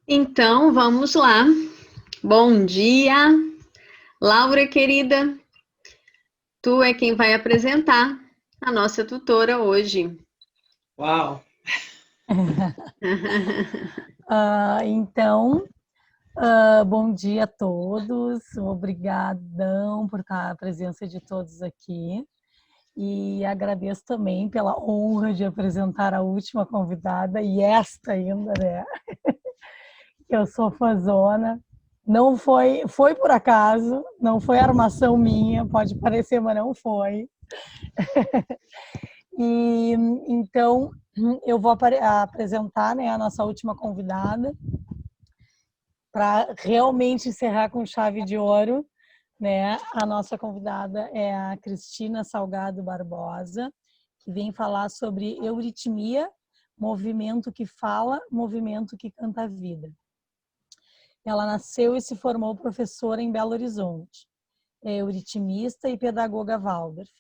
Então, vamos lá. Bom dia, Laura querida. Tu é quem vai apresentar a nossa tutora hoje. Uau! Então, bom dia a todos, obrigadão por a presença de todos aqui e agradeço também pela honra de apresentar a última convidada e esta ainda, né? Eu sou fãzona, não foi por acaso, não foi armação minha, pode parecer, mas não foi. E então eu vou apresentar, né, a nossa última convidada para realmente encerrar com chave de ouro, né? A nossa convidada é a Cristina Salgado Barbosa, que vem falar sobre euritmia, movimento que fala, movimento que canta a vida. Ela nasceu e se formou professora em Belo Horizonte. É euritmista e pedagoga Waldorf.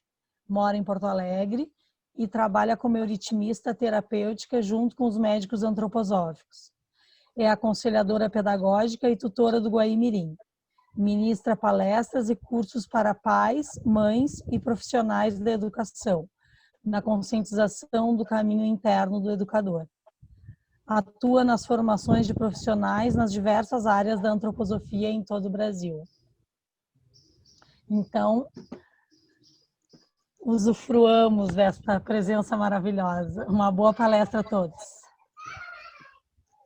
Mora em Porto Alegre e trabalha como euritmista terapêutica junto com os médicos antroposóficos. É aconselhadora pedagógica e tutora do Guaimirim. Ministra palestras e cursos para pais, mães e profissionais da educação, na conscientização do caminho interno do educador. Atua nas formações de profissionais nas diversas áreas da antroposofia em todo o Brasil. Então, usufruamos desta presença maravilhosa. Uma boa palestra a todos.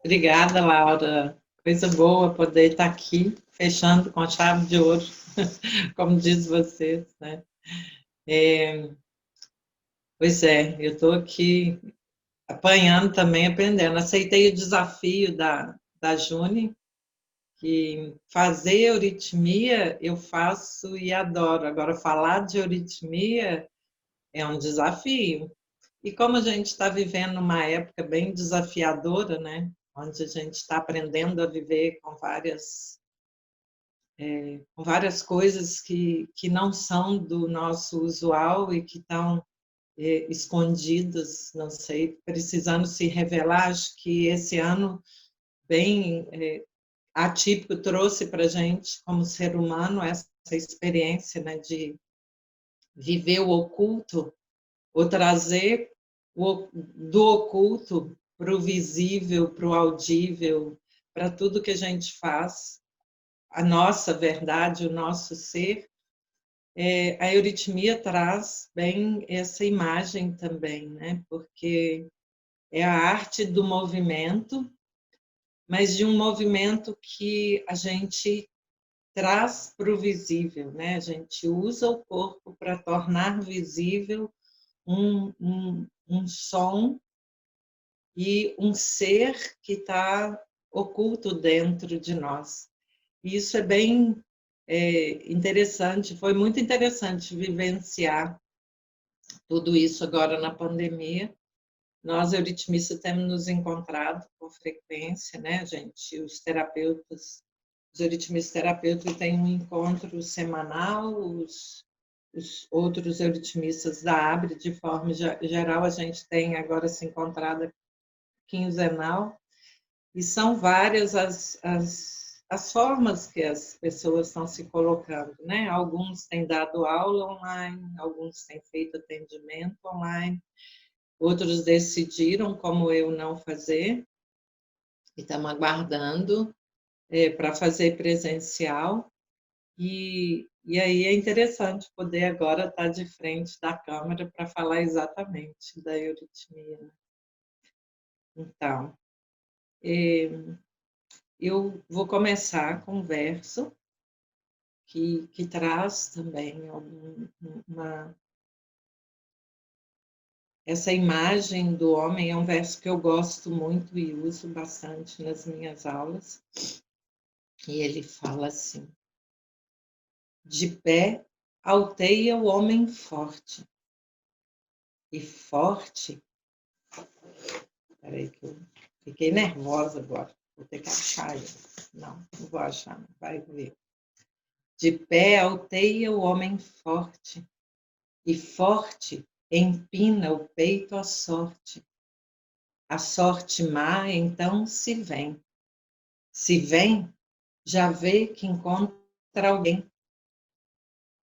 Obrigada, Laura. Coisa boa poder estar aqui, fechando com a chave de ouro, como diz vocês, né? Pois é, eu estou aqui apanhando também, aprendendo. Aceitei o desafio da Juni, que fazer euritmia eu faço e adoro. Agora, falar de euritmia é um desafio. E como a gente está vivendo uma época bem desafiadora, né? Onde a gente está aprendendo a viver com várias coisas que não são do nosso usual e que estão escondidas, não sei, precisando se revelar. Acho que esse ano bem atípico trouxe para a gente, como ser humano, essa experiência, né, de viver o oculto, ou trazer do oculto para o visível, para o audível, para tudo que a gente faz, a nossa verdade, o nosso ser. A euritmia traz bem essa imagem também, né? Porque é a arte do movimento, mas de um movimento que a gente traz para o visível, né? A gente usa o corpo para tornar visível um som e um ser que está oculto dentro de nós. E isso é bem interessante, foi muito interessante vivenciar tudo isso agora na pandemia. Nós, euritmistas, temos nos encontrado com frequência, né, gente? Os euritmistas terapeutas têm um encontro semanal, os outros euritmistas da ABRE, de forma geral, a gente tem agora se encontrado quinzenal, e são várias as formas que as pessoas estão se colocando, né? Alguns têm dado aula online, alguns têm feito atendimento online, outros decidiram, como eu, não fazer, e estamos aguardando para fazer presencial. E aí é interessante poder agora estar de frente da câmera para falar exatamente da euritmia. Então, eu vou começar com um verso que traz também essa imagem do homem. É um verso que eu gosto muito e uso bastante nas minhas aulas. E ele fala assim: de pé alteia o homem forte, e forte. Peraí, que eu fiquei nervosa agora. Vou ter que achar isso. Não vou achar, não. Vai ver. De pé alteia o homem forte, e forte empina o peito à sorte. A sorte má então se vem, Se vem, já vê que encontra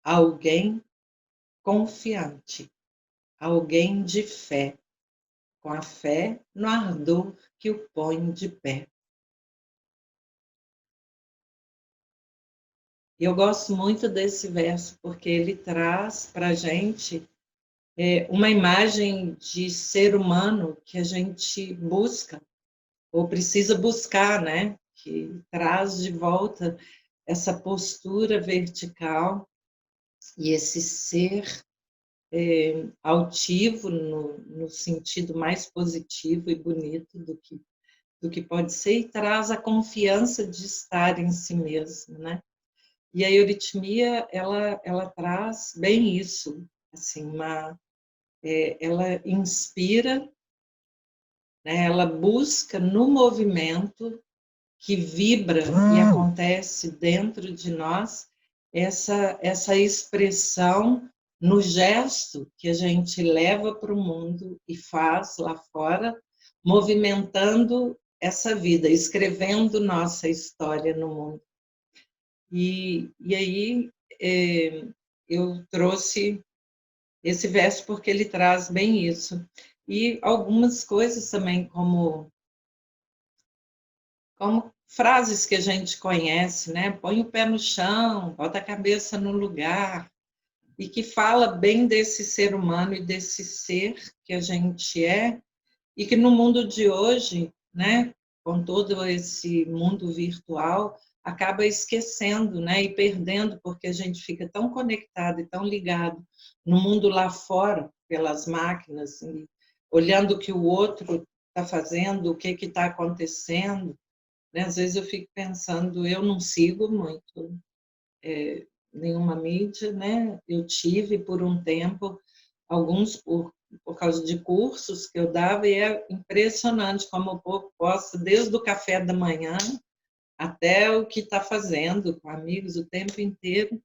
alguém confiante, alguém de fé, com a fé no ardor que o põe de pé. E eu gosto muito desse verso, porque ele traz para a gente uma imagem de ser humano que a gente busca, ou precisa buscar, né? Que traz de volta essa postura vertical e esse ser altivo no sentido mais positivo e bonito do que pode ser, e traz a confiança de estar em si mesmo, né? E a euritmia, ela traz bem isso, assim, ela inspira, né? Ela busca no movimento que vibra e acontece dentro de nós, essa expressão no gesto que a gente leva para o mundo e faz lá fora, movimentando essa vida, escrevendo nossa história no mundo. E aí eu trouxe esse verso porque ele traz bem isso. E algumas coisas também, como frases que a gente conhece, né? Põe o pé no chão, bota a cabeça no lugar, e que fala bem desse ser humano e desse ser que a gente é, e que no mundo de hoje, né, com todo esse mundo virtual, acaba esquecendo, né, e perdendo, porque a gente fica tão conectado e tão ligado no mundo lá fora, pelas máquinas, e olhando o que o outro está fazendo, o que está acontecendo. Né? Às vezes eu fico pensando, eu não sigo muito nenhuma mídia, né? Eu tive por um tempo, alguns por causa de cursos que eu dava, e é impressionante como o povo posta, desde o café da manhã até o que está fazendo com amigos o tempo inteiro,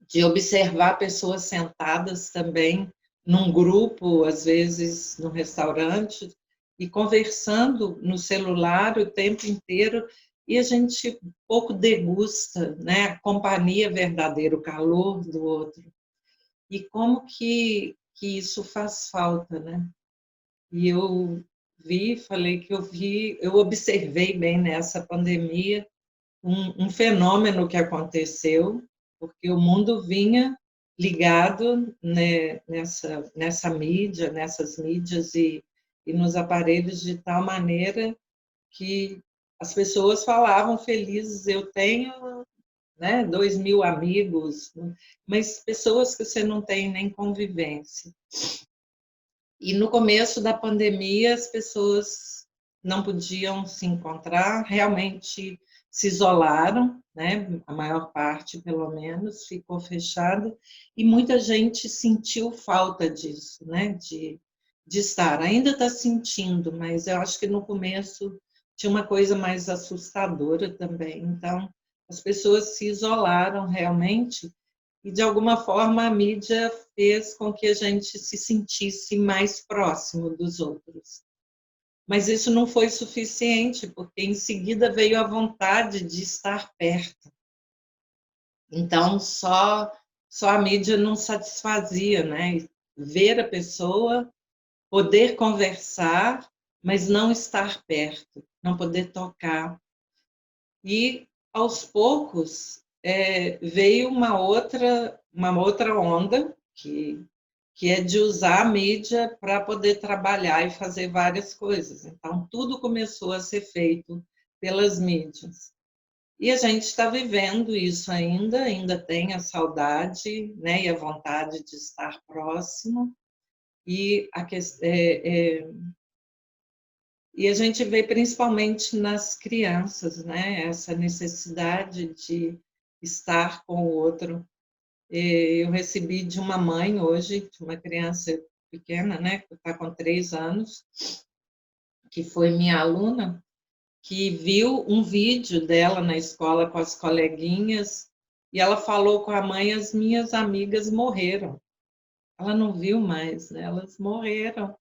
de observar pessoas sentadas também num grupo, às vezes no restaurante, e conversando no celular o tempo inteiro, e a gente pouco degusta, né, a companhia verdadeira, o calor do outro. E como que isso faz falta, né? E eu falei que eu observei bem nessa pandemia um fenômeno que aconteceu, porque o mundo vinha ligado, né, nessa mídia, nessas mídias e nos aparelhos de tal maneira que as pessoas falavam felizes, eu tenho, né, 2.000 amigos, mas pessoas que você não tem nem convivência. E no começo da pandemia, as pessoas não podiam se encontrar, realmente se isolaram, né? A maior parte, pelo menos, ficou fechada, e muita gente sentiu falta disso, né? De estar. Ainda está sentindo, mas eu acho que no começo tinha uma coisa mais assustadora também. Então, as pessoas se isolaram realmente, e de alguma forma a mídia fez com que a gente se sentisse mais próximo dos outros. Mas isso não foi suficiente, porque em seguida veio a vontade de estar perto. Então, só a mídia não satisfazia, né? Ver a pessoa, poder conversar, mas não estar perto, não poder tocar. E, aos poucos, veio uma outra onda, que é de usar a mídia para poder trabalhar e fazer várias coisas. Então, tudo começou a ser feito pelas mídias. E a gente está vivendo isso ainda tem a saudade, né, e a vontade de estar próximo. E e a gente vê principalmente nas crianças, né, essa necessidade de estar com o outro. Eu recebi de uma mãe hoje, de uma criança pequena, né, que está com 3 anos, que foi minha aluna, que viu um vídeo dela na escola com as coleguinhas, e ela falou com a mãe: as minhas amigas morreram. Ela não viu mais, né? Elas morreram,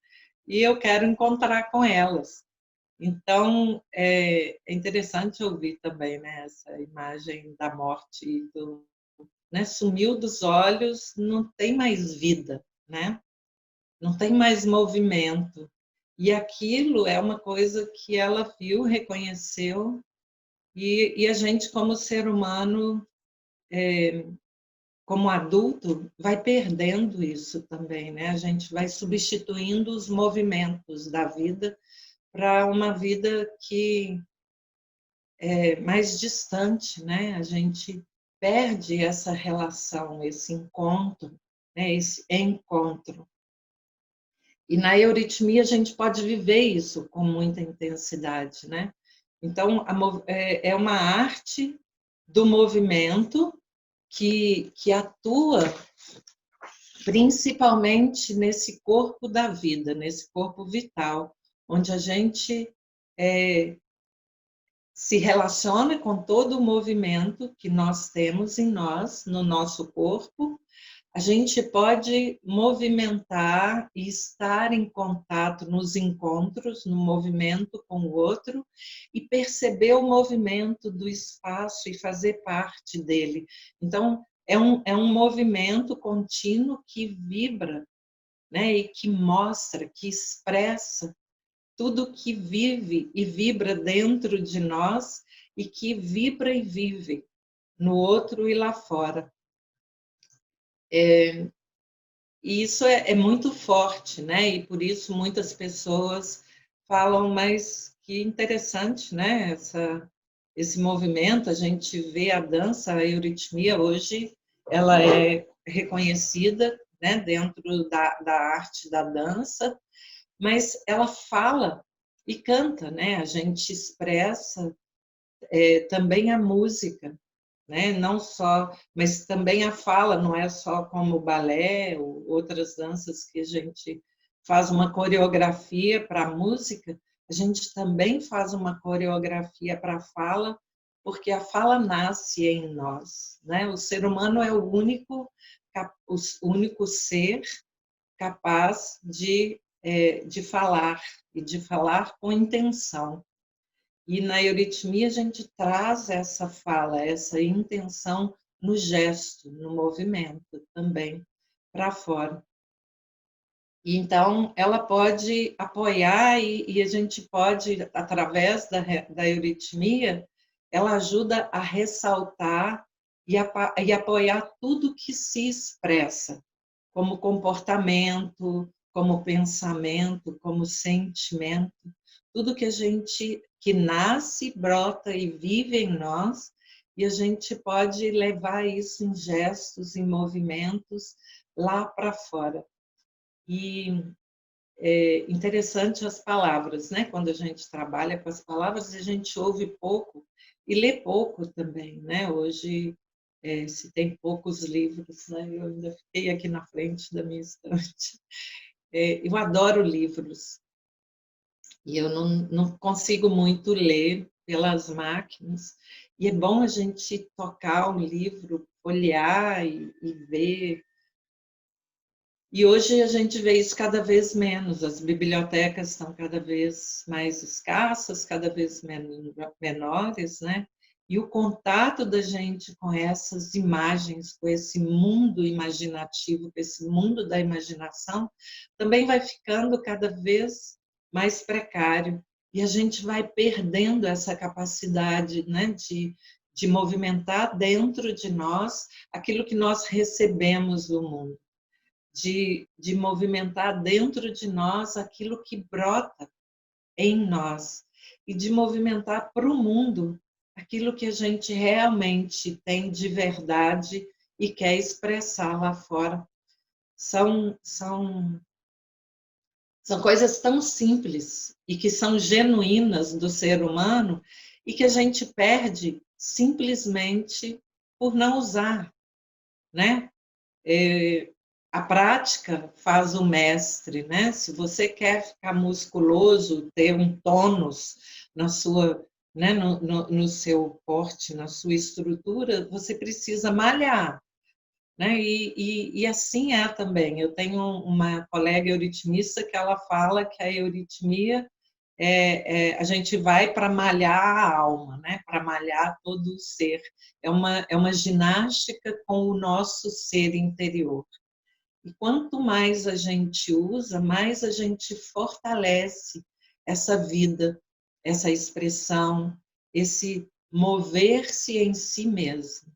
e eu quero encontrar com elas. Então, é interessante ouvir também, né, essa imagem da morte, né, sumiu dos olhos, não tem mais vida, né? Não tem mais movimento. E aquilo é uma coisa que ela viu, reconheceu, e a gente, como ser humano, como adulto, vai perdendo isso também, né? A gente vai substituindo os movimentos da vida para uma vida que é mais distante, né? A gente perde essa relação, esse encontro, né? Esse encontro. E na euritmia a gente pode viver isso com muita intensidade, né? Então, é uma arte do movimento que atua principalmente nesse corpo da vida, nesse corpo vital, onde a gente se relaciona com todo o movimento que nós temos em nós, no nosso corpo. A gente pode movimentar e estar em contato nos encontros, no movimento com o outro, e perceber o movimento do espaço e fazer parte dele. Então, é um movimento contínuo que vibra, né, e que mostra, que expressa tudo que vive e vibra dentro de nós e que vibra e vive no outro e lá fora. E isso é muito forte, né? E por isso muitas pessoas falam, mas que interessante, né? Esse movimento, a gente vê a dança, a euritmia hoje, ela é reconhecida, né, dentro da arte da dança, mas ela fala e canta, né? A gente expressa também a música, né? Não só, mas também a fala, não é só como o balé ou outras danças que a gente faz uma coreografia para a música, a gente também faz uma coreografia para a fala, porque a fala nasce em nós, né? O ser humano é o único ser capaz de falar, e de falar com intenção. E na euritmia a gente traz essa fala, essa intenção no gesto, no movimento também, para fora. E então, ela pode apoiar e a gente pode, através da euritmia, ela ajuda a ressaltar e apoiar tudo que se expressa, como comportamento, como pensamento, como sentimento, tudo que nasce, brota e vive em nós, e a gente pode levar isso em gestos, em movimentos lá para fora. E é interessante as palavras, né? Quando a gente trabalha com as palavras, a gente ouve pouco e lê pouco também, né? Hoje se tem poucos livros, né? Eu ainda fiquei aqui na frente da minha estante. Eu adoro livros e eu não consigo muito ler pelas máquinas. E é bom a gente tocar o livro, olhar e ver. E hoje a gente vê isso cada vez menos. As bibliotecas estão cada vez mais escassas, cada vez menores, né? E o contato da gente com essas imagens, com esse mundo imaginativo, com esse mundo da imaginação, também vai ficando cada vez mais precário. E a gente vai perdendo essa capacidade, né, de movimentar dentro de nós aquilo que nós recebemos do mundo. De movimentar dentro de nós aquilo que brota em nós e de movimentar para o mundo aquilo que a gente realmente tem de verdade e quer expressar lá fora. São coisas tão simples e que são genuínas do ser humano e que a gente perde simplesmente por não usar, né? A prática faz o mestre, né? Se você quer ficar musculoso, ter um tônus na sua, né, no seu porte, na sua estrutura, você precisa malhar, né? E assim é também. Eu tenho uma colega euritmista que ela fala que a euritmia a gente vai para malhar a alma, né? Para malhar todo o ser. É uma ginástica com o nosso ser interior. E quanto mais a gente usa, mais a gente fortalece essa vida, essa expressão, esse mover-se em si mesmo.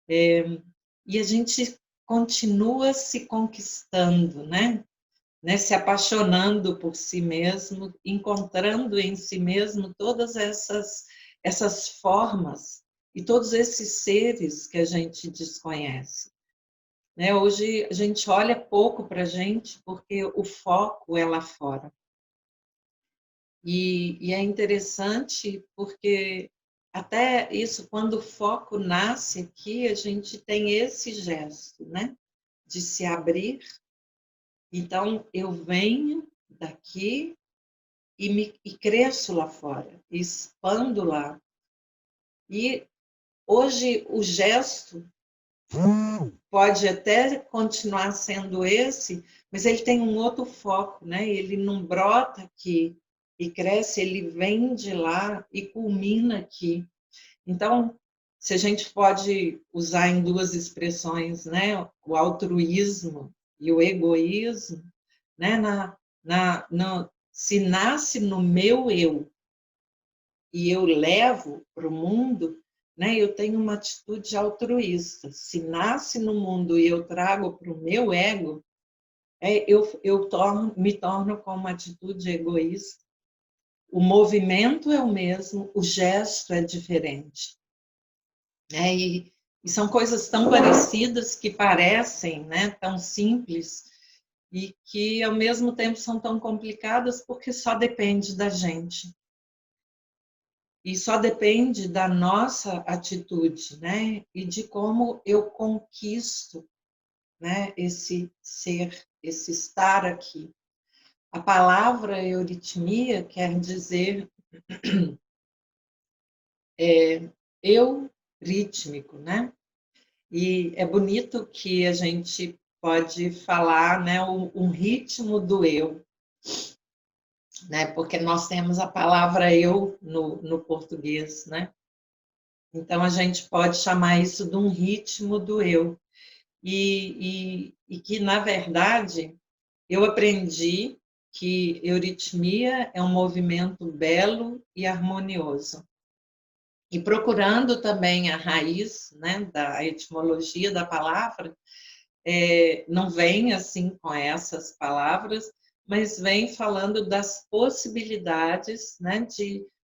E a gente continua se conquistando, né? Se apaixonando por si mesmo, encontrando em si mesmo todas essas formas e todos esses seres que a gente desconhece. Hoje a gente olha pouco para a gente porque o foco é lá fora. E é interessante porque até isso, quando o foco nasce aqui, a gente tem esse gesto, né? De se abrir. Então, eu venho daqui e cresço lá fora, expando lá. E hoje o gesto pode até continuar sendo esse, mas ele tem um outro foco, né? Ele não brota aqui e cresce, ele vem de lá e culmina aqui. Então, se a gente pode usar em duas expressões, né? O altruísmo e o egoísmo, né? Se nasce no meu eu e eu levo para o mundo, né, eu tenho uma atitude altruísta. Se nasce no mundo e eu trago para o meu ego, me torno com uma atitude egoísta. O movimento é o mesmo, o gesto é diferente. Né? E são coisas tão parecidas que parecem, né, tão simples, e que, ao mesmo tempo, são tão complicadas porque só depende da gente. E só depende da nossa atitude, né? E de como eu conquisto, né, esse ser, esse estar aqui. A palavra euritmia quer dizer eu rítmico, né? E é bonito que a gente pode falar, né, um ritmo do eu, né? Porque nós temos a palavra eu no português, né? Então a gente pode chamar isso de um ritmo do eu. E que, na verdade, eu aprendi que euritmia é um movimento belo e harmonioso. E procurando também a raiz, né, da etimologia da palavra, não vem assim com essas palavras, mas vem falando das possibilidades, né,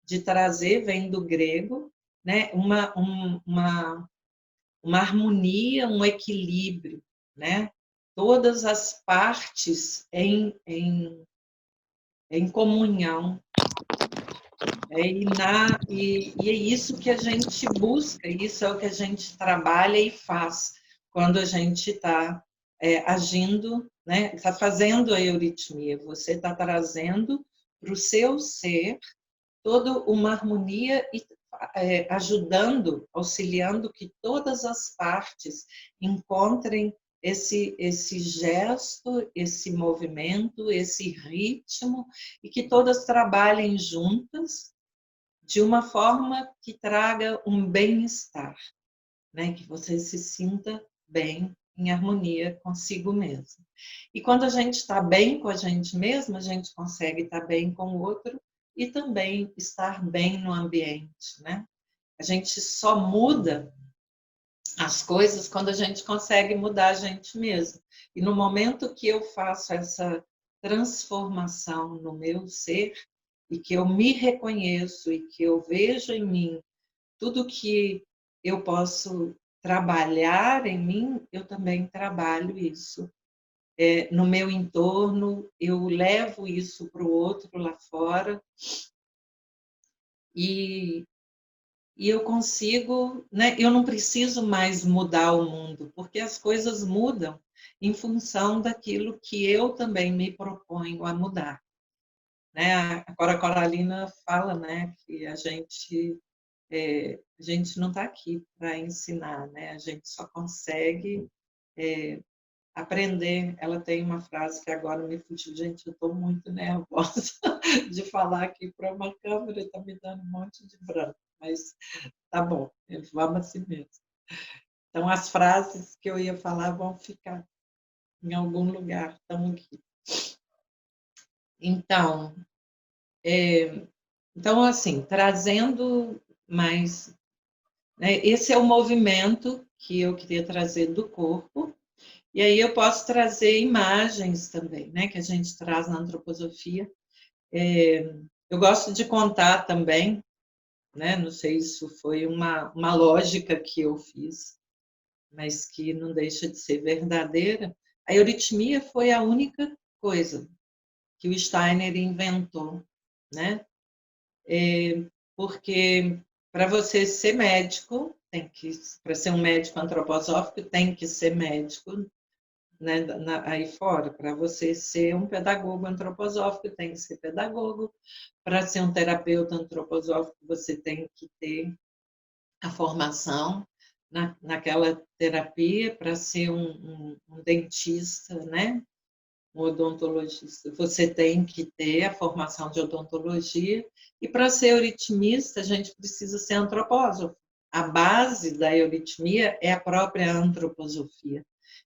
de trazer, vem do grego, né, uma harmonia, um equilíbrio, né? Todas as partes em comunhão. E é isso que a gente busca, isso é o que a gente trabalha e faz quando a gente está agindo, né? Está fazendo a euritmia. Você está trazendo para o seu ser toda uma harmonia e ajudando, auxiliando que todas as partes encontrem esse gesto, esse movimento, esse ritmo, e que todas trabalhem juntas de uma forma que traga um bem-estar, né? Que você se sinta bem, em harmonia consigo mesmo. E quando a gente está bem com a gente mesma, a gente consegue estar bem com o outro e também estar bem no ambiente, né? A gente só muda as coisas quando a gente consegue mudar a gente mesmo. E no momento que eu faço essa transformação no meu ser e que eu me reconheço e que eu vejo em mim tudo que eu posso trabalhar em mim, eu também trabalho isso. No meu entorno, eu levo isso para o outro lá fora e eu consigo, né? Eu não preciso mais mudar o mundo, porque as coisas mudam em função daquilo que eu também me proponho a mudar. Né? Agora a Coralina fala, né, que a gente não está aqui para ensinar, né? A gente só consegue aprender. Ela tem uma frase que agora me fugiu, gente, eu estou muito nervosa de falar aqui para uma câmera, está me dando um monte de branco, mas tá bom, vamos assim mesmo. Então, as frases que eu ia falar vão ficar em algum lugar, estão aqui. Então, assim, trazendo mais... né, esse é o movimento que eu queria trazer do corpo, e aí eu posso trazer imagens também, né, que a gente traz na antroposofia. Eu gosto de contar também, né, não sei se isso foi uma lógica que eu fiz, mas que não deixa de ser verdadeira. A euritmia foi a única coisa que o Steiner inventou, né? Porque para você ser médico, para ser um médico antroposófico, tem que ser médico, né, aí fora. Para você ser um pedagogo antroposófico, tem que ser pedagogo. Para ser um terapeuta antroposófico, você tem que ter a formação naquela terapia. Para ser um dentista, né, um odontologista, você tem que ter a formação de odontologia, e para ser euritmista, a gente precisa ser antropósofo. A base da euritmia é a própria antroposofia.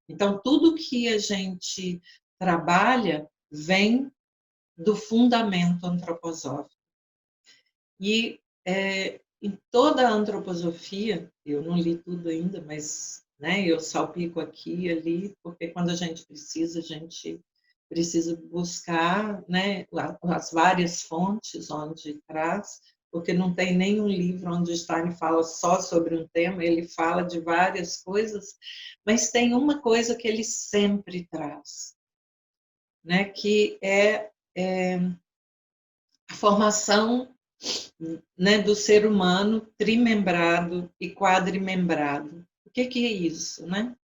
Então, tudo que a gente trabalha vem do fundamento antroposófico. E em toda a antroposofia, eu não li tudo ainda, mas, né, eu salpico aqui e ali, porque quando a gente precisa buscar, né, as várias fontes onde traz, porque não tem nenhum livro onde Stein fala só sobre um tema, ele fala de várias coisas, mas tem uma coisa que ele sempre traz, né, que é a formação, né, do ser humano trimembrado e quadrimembrado. O que é isso, né?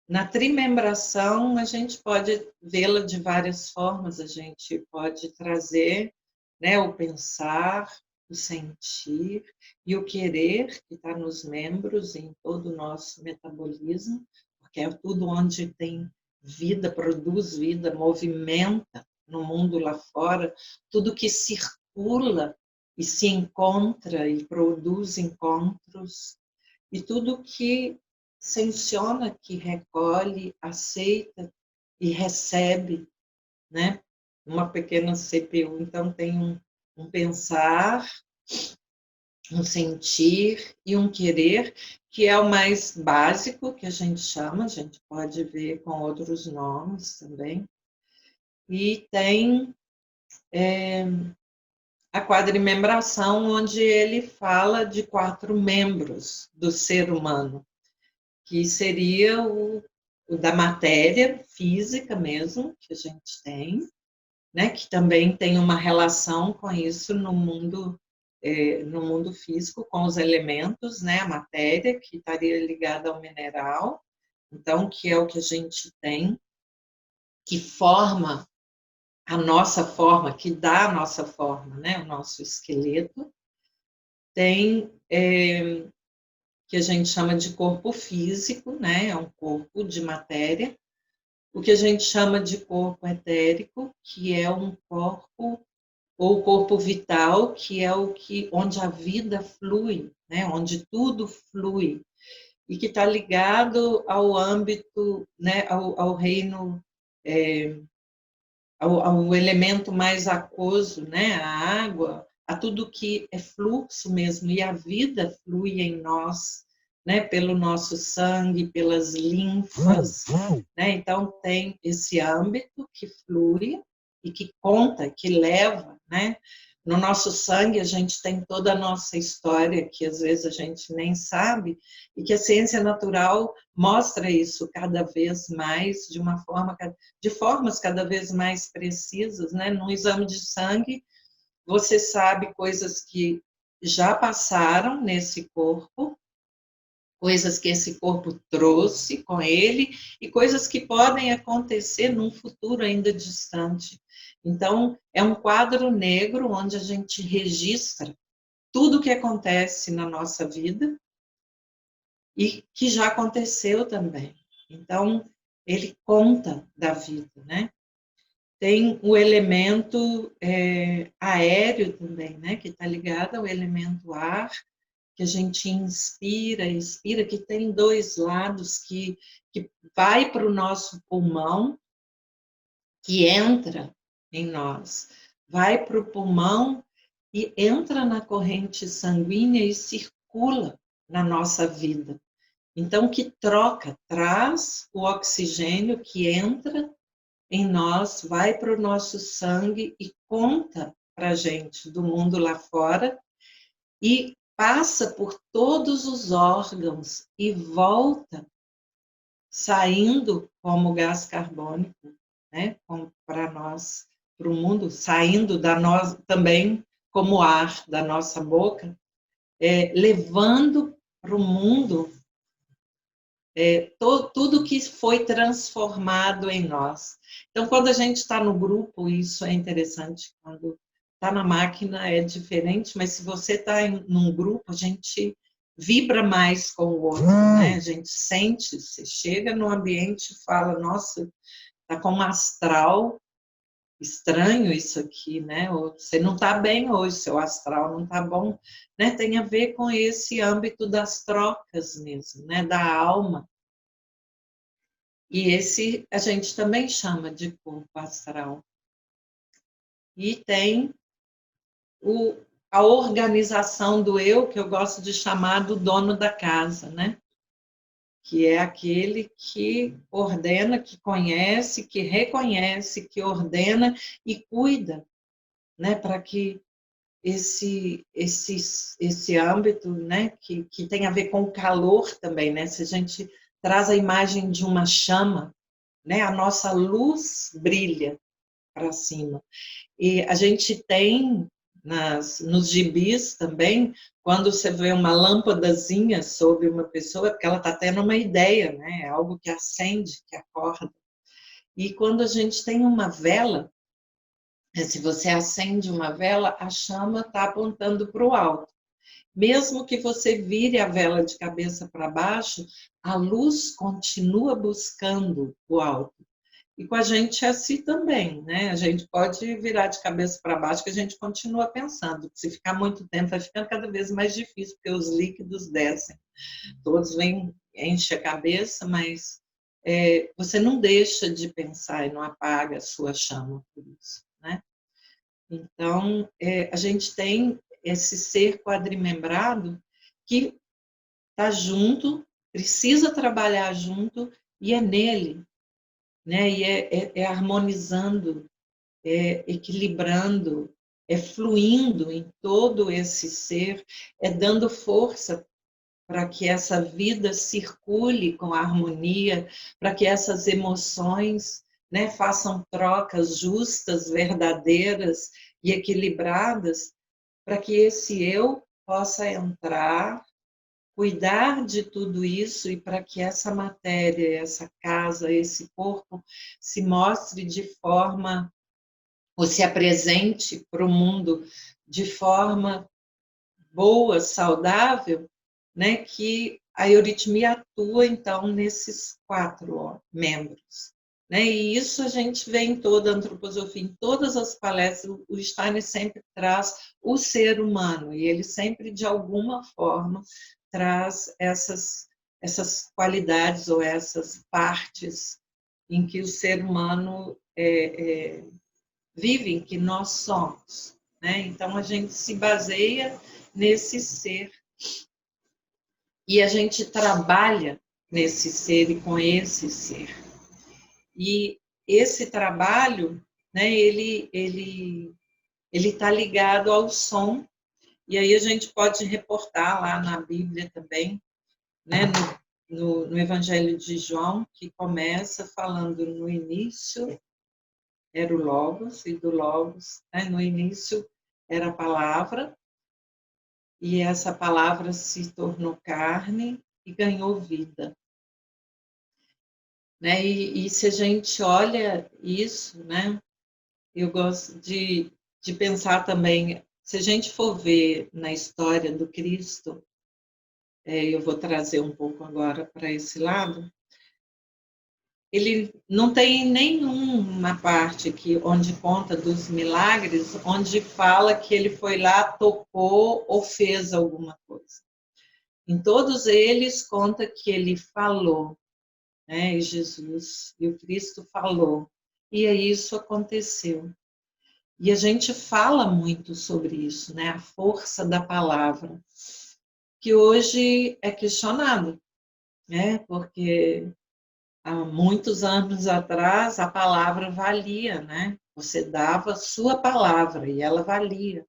Na trimembração, a gente pode vê-la de várias formas, a gente pode trazer, né, o pensar, o sentir e o querer, que está nos membros, em todo o nosso metabolismo, porque é tudo onde tem vida, produz vida, movimenta no mundo lá fora, tudo que circula e se encontra e produz encontros, e tudo que sanciona, que recolhe, aceita e recebe, né? Uma pequena CPU. Então, tem um pensar, um sentir e um querer, que é o mais básico, que a gente chama, a gente pode ver com outros nomes também. E tem a quadrimembração, onde ele fala de 4 membros do ser humano, que seria o da matéria física mesmo, que a gente tem, né, que também tem uma relação com isso no mundo físico, com os elementos, né, a matéria, que estaria ligada ao mineral, então, que é o que a gente tem, que forma a nossa forma, que dá a nossa forma, né, o nosso esqueleto. Tem que a gente chama de corpo físico, né? É um corpo de matéria. O que a gente chama de corpo etérico, que é um corpo, ou corpo vital, que é onde a vida flui, né? Onde tudo flui, e que está ligado ao âmbito, né? Ao reino, ao elemento mais aquoso, né? A água, a tudo que é fluxo mesmo, e a vida flui em nós, né, pelo nosso sangue, pelas linfas, né? Então tem esse âmbito que flui e que conta, que leva, né? No nosso sangue a gente tem toda a nossa história, que às vezes a gente nem sabe, e que a ciência natural mostra isso cada vez mais, de formas cada vez mais precisas, né? Num exame de sangue, você sabe coisas que já passaram nesse corpo, coisas que esse corpo trouxe com ele e coisas que podem acontecer num futuro ainda distante. Então, é um quadro negro onde a gente registra tudo o que acontece na nossa vida e que já aconteceu também. Então, ele conta da vida, né? Tem o elemento aéreo também, né? Que está ligado ao elemento ar, que a gente inspira, expira, que tem dois lados, que vai para o nosso pulmão, que entra em nós, vai para o pulmão e entra na corrente sanguínea e circula na nossa vida. Então, que troca, traz o oxigênio que entra em nós, vai para o nosso sangue e conta para a gente do mundo lá fora e passa por todos os órgãos e volta saindo como gás carbônico, né, para nós, para o mundo, saindo da nós também como ar da nossa boca, levando para o mundo tudo que foi transformado em nós. Então, quando a gente está no grupo, isso é interessante. Quando está na máquina é diferente, mas se você está num grupo, a gente vibra mais com o outro, né? A gente sente, você chega no ambiente e fala, nossa, está com um astral estranho isso aqui, né? Ou você não está bem hoje, seu astral não está bom, né? Tem a ver com esse âmbito das trocas mesmo, né? Da alma. E esse a gente também chama de corpo astral. E tem a organização do eu, que eu gosto de chamar do dono da casa, né? Que é aquele que ordena, que conhece, que reconhece, que ordena e cuida, né? Para que esse âmbito, né? Que tem a ver com o calor também, né? Se a gente traz a imagem de uma chama, né? A nossa luz brilha para cima. E a gente tem nos gibis também, quando você vê uma lâmpadazinha sobre uma pessoa, é porque ela está tendo uma ideia, né? É algo que acende, que acorda. E quando a gente tem uma vela, se você acende uma vela, a chama está apontando para o alto. Mesmo que você vire a vela de cabeça para baixo, a luz continua buscando o alto. E com a gente é assim também, né? A gente pode virar de cabeça para baixo, que a gente continua pensando. Se ficar muito tempo, vai ficando cada vez mais difícil, porque os líquidos descem. Todos vêm, enche a cabeça, mas você não deixa de pensar e não apaga a sua chama por isso, né? Então, a gente tem esse ser quadrimembrado que está junto, precisa trabalhar junto, e é nele, né? E é harmonizando, é equilibrando, é fluindo em todo esse ser, é dando força para que essa vida circule com harmonia, para que essas emoções, né, façam trocas justas, verdadeiras e equilibradas, para que esse eu possa entrar, cuidar de tudo isso e para que essa matéria, essa casa, esse corpo se mostre de forma, ou se apresente para o mundo de forma boa, saudável, né, que a euritmia atua, então, nesses 4 membros. Né? E isso a gente vê em toda a antroposofia, em todas as palestras, o Steiner sempre traz o ser humano, e ele sempre, de alguma forma, traz essas qualidades ou essas partes em que o ser humano vive, em que nós somos. Né? Então, a gente se baseia nesse ser. E a gente trabalha nesse ser e com esse ser. E esse trabalho, né, ele está ligado ao som, e aí a gente pode reportar lá na Bíblia também, né, no Evangelho de João, que começa falando no início, era o Logos, e do Logos, né, no início era a palavra, e essa palavra se tornou carne e ganhou vida. Né? E se a gente olha isso, né, eu gosto de pensar também, se a gente for ver na história do Cristo, eu vou trazer um pouco agora para esse lado, ele não tem nenhuma parte onde conta dos milagres, onde fala que ele foi lá, tocou ou fez alguma coisa. Em todos eles conta que ele falou, né? E Jesus e o Cristo falou. E aí isso aconteceu. E a gente fala muito sobre isso, né? A força da palavra, que hoje é questionado, né? Porque há muitos anos atrás a palavra valia, né? Você dava a sua palavra e ela valia.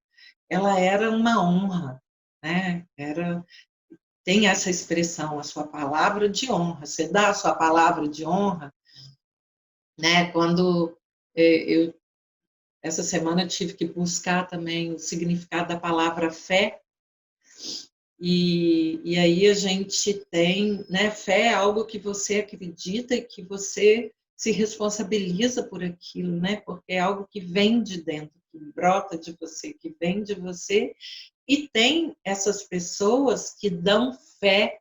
Ela era uma honra, né? Tem essa expressão, a sua palavra de honra. Você dá a sua palavra de honra, né? Quando eu essa semana tive que buscar também o significado da palavra fé. E aí a gente tem, né? Fé é algo que você acredita e que você se responsabiliza por aquilo, né? Porque é algo que vem de dentro, que brota de você, que vem de você. E tem essas pessoas que dão fé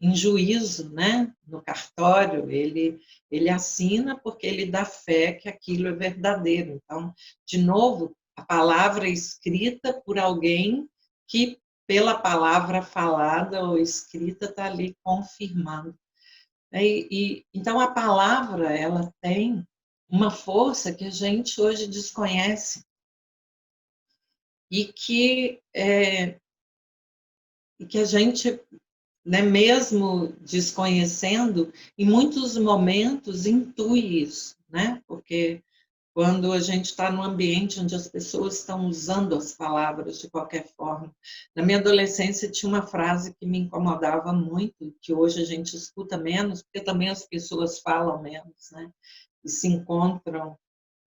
em juízo, né? No cartório, ele assina porque ele dá fé que aquilo é verdadeiro. Então, de novo, a palavra é escrita por alguém que, pela palavra falada ou escrita, está ali confirmando. Então, a palavra, ela tem uma força que a gente hoje desconhece e que a gente, né, mesmo desconhecendo, em muitos momentos intui isso, né? Porque quando a gente está num ambiente onde as pessoas estão usando as palavras de qualquer forma. Na minha adolescência tinha uma frase que me incomodava muito, que hoje a gente escuta menos, porque também as pessoas falam menos, né? E se encontram.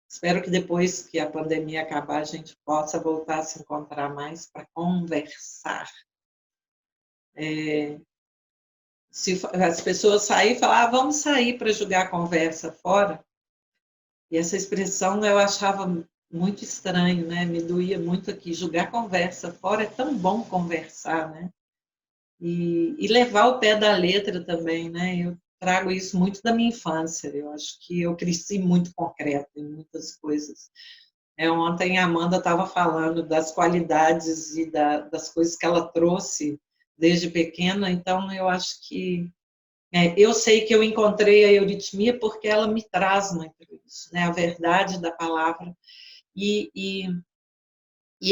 Espero que depois que a pandemia acabar, a gente possa voltar a se encontrar mais para conversar. Se as pessoas saírem e falar, vamos sair para jogar a conversa fora, e essa expressão eu achava muito estranho, né? Me doía muito aqui. Jogar conversa fora é tão bom conversar, né? E levar o pé da letra também, né? Eu trago isso muito da minha infância. Eu acho que eu cresci muito concreto em muitas coisas. Ontem a Amanda estava falando das qualidades e das coisas que ela trouxe desde pequena, então eu acho que eu sei que eu encontrei a euritmia porque ela me traz muito isso, né? A verdade da palavra. E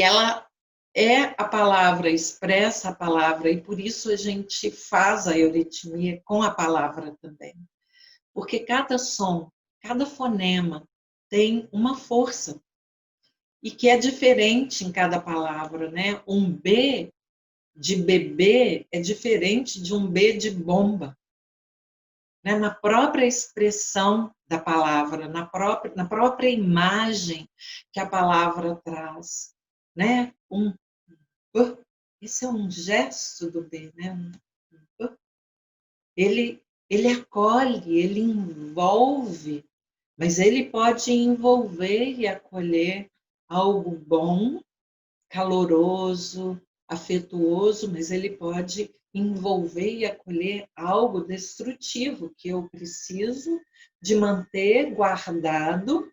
ela é a palavra, expressa a palavra, e por isso a gente faz a euritmia com a palavra também. Porque cada som, cada fonema tem uma força, e que é diferente em cada palavra, né? Um B de bebê é diferente de um B de bomba. Né, na própria expressão da palavra, na própria imagem que a palavra traz. Né? Esse é um gesto do B, né? Ele acolhe, ele envolve, mas ele pode envolver e acolher algo bom, caloroso, afetuoso, mas ele pode envolver e acolher algo destrutivo que eu preciso de manter guardado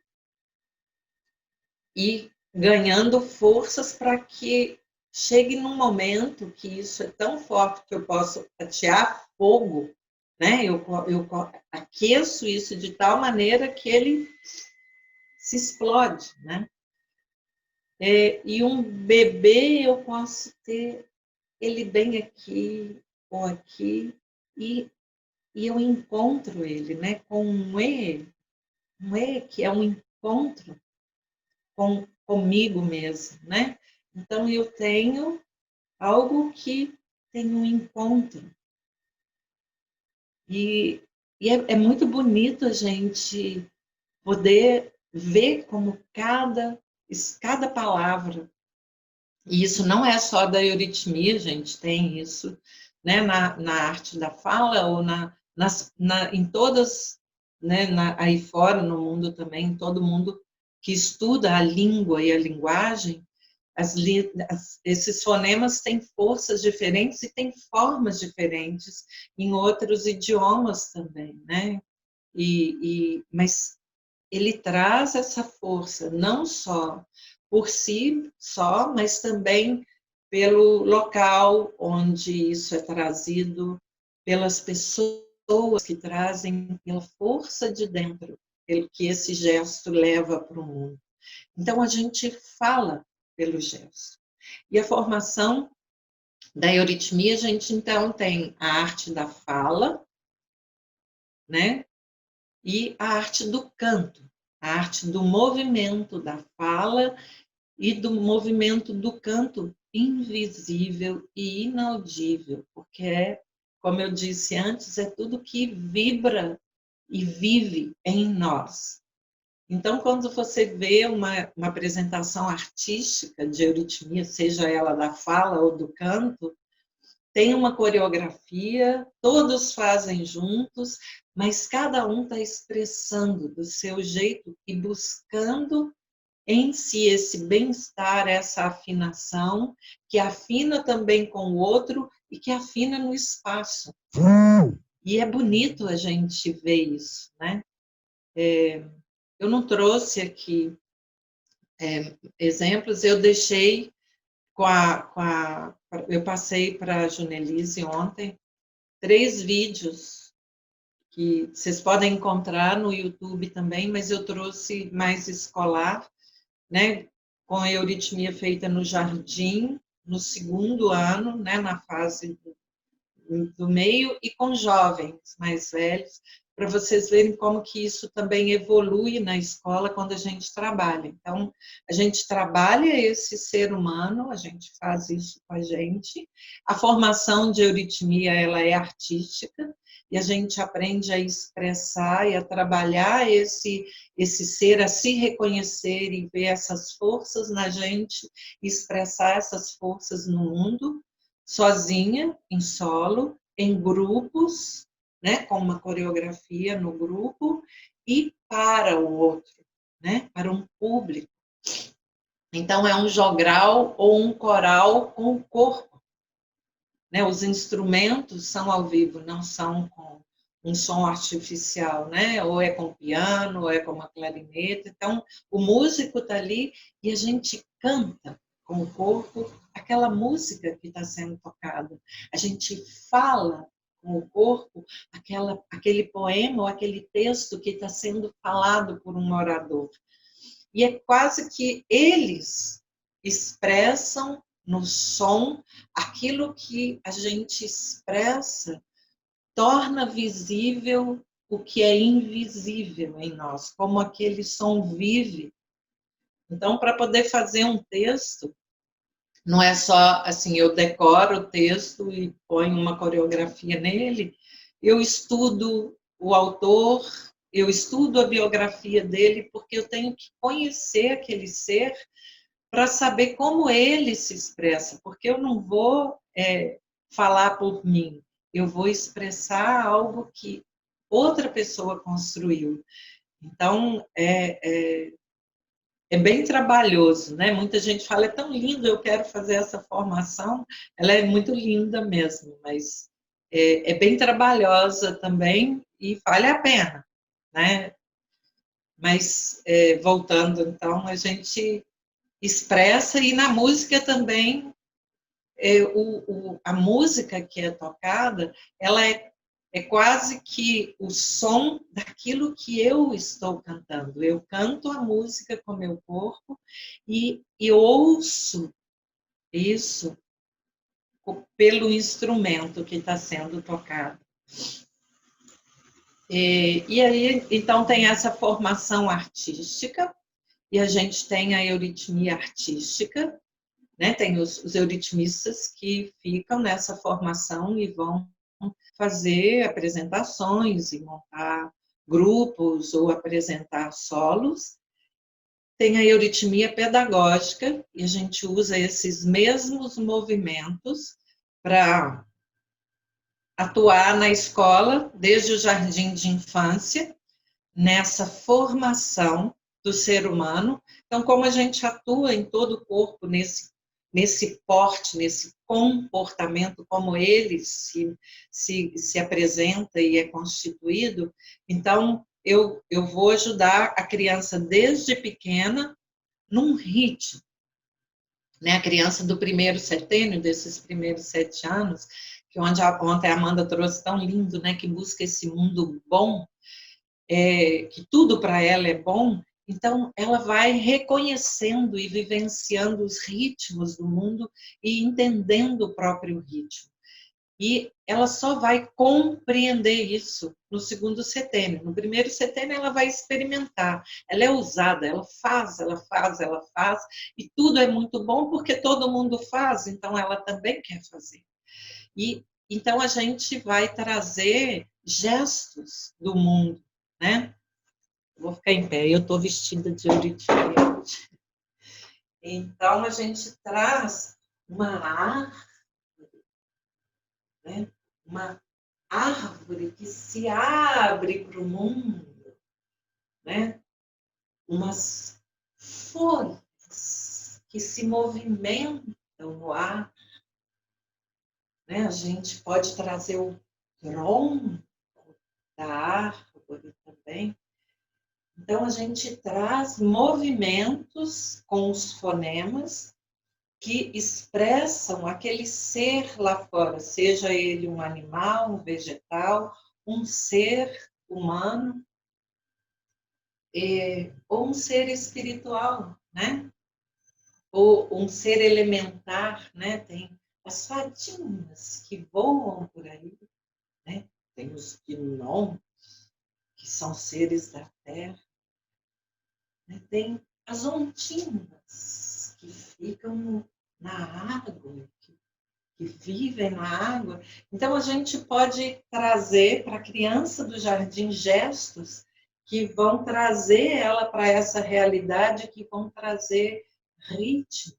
e ganhando forças para que chegue num momento que isso é tão forte que eu posso atear fogo, né? Eu aqueço isso de tal maneira que ele se explode, né? E um bebê eu posso ter ele bem aqui ou aqui, e eu encontro ele, né, com um E que é um encontro comigo mesmo, né? Então eu tenho algo que tem um encontro. E é muito bonito a gente poder ver como cada palavra. E isso não é só da euritmia, gente, tem isso, né, na arte da fala ou em todas, né, aí fora no mundo também, todo mundo que estuda a língua e a linguagem, esses fonemas têm forças diferentes e têm formas diferentes em outros idiomas também, né? Mas ele traz essa força, não só por si só, mas também pelo local onde isso é trazido, pelas pessoas que trazem, pela força de dentro, pelo que esse gesto leva para o mundo. Então, a gente fala pelo gesto. E a formação da euritmia, a gente, então, tem a arte da fala, né? E a arte do canto, a arte do movimento da fala e do movimento do canto invisível e inaudível, porque como eu disse antes, é tudo que vibra e vive em nós. Então, quando você vê uma apresentação artística de euritmia, seja ela da fala ou do canto, tem uma coreografia, todos fazem juntos, mas cada um está expressando do seu jeito e buscando em si esse bem-estar, essa afinação, que afina também com o outro e que afina no espaço. E é bonito a gente ver isso, né? Eu não trouxe aqui exemplos, eu deixei eu passei para a Junelise ontem 3 vídeos que vocês podem encontrar no YouTube também, mas eu trouxe mais escolar, né, com a euritmia feita no jardim, no 2º ano, né, na fase do meio, e com jovens mais velhos, para vocês verem como que isso também evolui na escola quando a gente trabalha. Então, a gente trabalha esse ser humano, a gente faz isso com a gente. A formação de euritmia, ela é artística, e a gente aprende a expressar e a trabalhar esse ser, a se reconhecer e ver essas forças na gente, expressar essas forças no mundo, sozinha, em solo, em grupos, né, com uma coreografia no grupo, e para o outro, né, para um público. Então, é um jogral ou um coral com o corpo. Né? Os instrumentos são ao vivo, não são com um som artificial, né? Ou é com piano, ou é com uma clarineta. Então, o músico está ali e a gente canta com o corpo aquela música que está sendo tocada. A gente fala com o corpo aquele poema ou aquele texto que está sendo falado por um orador. E é quase que eles expressam no som aquilo que a gente expressa, torna visível o que é invisível em nós, como aquele som vive. Então, para poder fazer um texto, não é só assim, eu decoro o texto e ponho uma coreografia nele, eu estudo o autor, eu estudo a biografia dele, porque eu tenho que conhecer aquele ser para saber como ele se expressa, porque eu não vou falar por mim, eu vou expressar algo que outra pessoa construiu. Então, é bem trabalhoso, né? Muita gente fala, é tão lindo, eu quero fazer essa formação, ela é muito linda mesmo, mas é bem trabalhosa também e vale a pena, né? Mas, voltando, então, a gente expressa, e na música também, a música que é tocada, ela é quase que o som daquilo que eu estou cantando. Eu canto a música com meu corpo e ouço isso pelo instrumento que está sendo tocado. E aí, então, tem essa formação artística, e a gente tem a euritmia artística, né? Tem os euritmistas que ficam nessa formação e vão fazer apresentações e montar grupos ou apresentar solos. Tem a euritmia pedagógica, e a gente usa esses mesmos movimentos para atuar na escola, desde o jardim de infância, nessa formação do ser humano. Então, como a gente atua em todo o corpo, nesse nesse porte, nesse comportamento, como ele se apresenta e é constituído. Então, eu vou ajudar a criança desde pequena num ritmo, né? A criança do primeiro setênio, desses primeiros 7 anos, que ontem a Amanda trouxe tão lindo, né? Que busca esse mundo bom, que tudo para ela é bom. Então, ela vai reconhecendo e vivenciando os ritmos do mundo e entendendo o próprio ritmo. E ela só vai compreender isso no segundo setênio. No primeiro setênio, ela vai experimentar. Ela é ousada, ela faz, e tudo é muito bom porque todo mundo faz, então ela também quer fazer. E então a gente vai trazer gestos do mundo, né? Vou ficar em pé, eu estou vestida de Euritmia. Então, a gente traz uma árvore, né? Uma árvore que se abre para o mundo, né? Umas folhas que se movimentam no ar, né? A gente pode trazer o tronco da árvore também. Então, a gente traz movimentos com os fonemas que expressam aquele ser lá fora, seja ele um animal, um vegetal, um ser humano, ou um ser espiritual, né? Ou um ser elementar, né? Tem as fadinhas que voam por aí, né? Tem os gnomos, que são seres da terra. Tem as ondinhas que ficam na água, que vivem na água. Então, a gente pode trazer para a criança do jardim gestos que vão trazer ela para essa realidade, que vão trazer ritmo,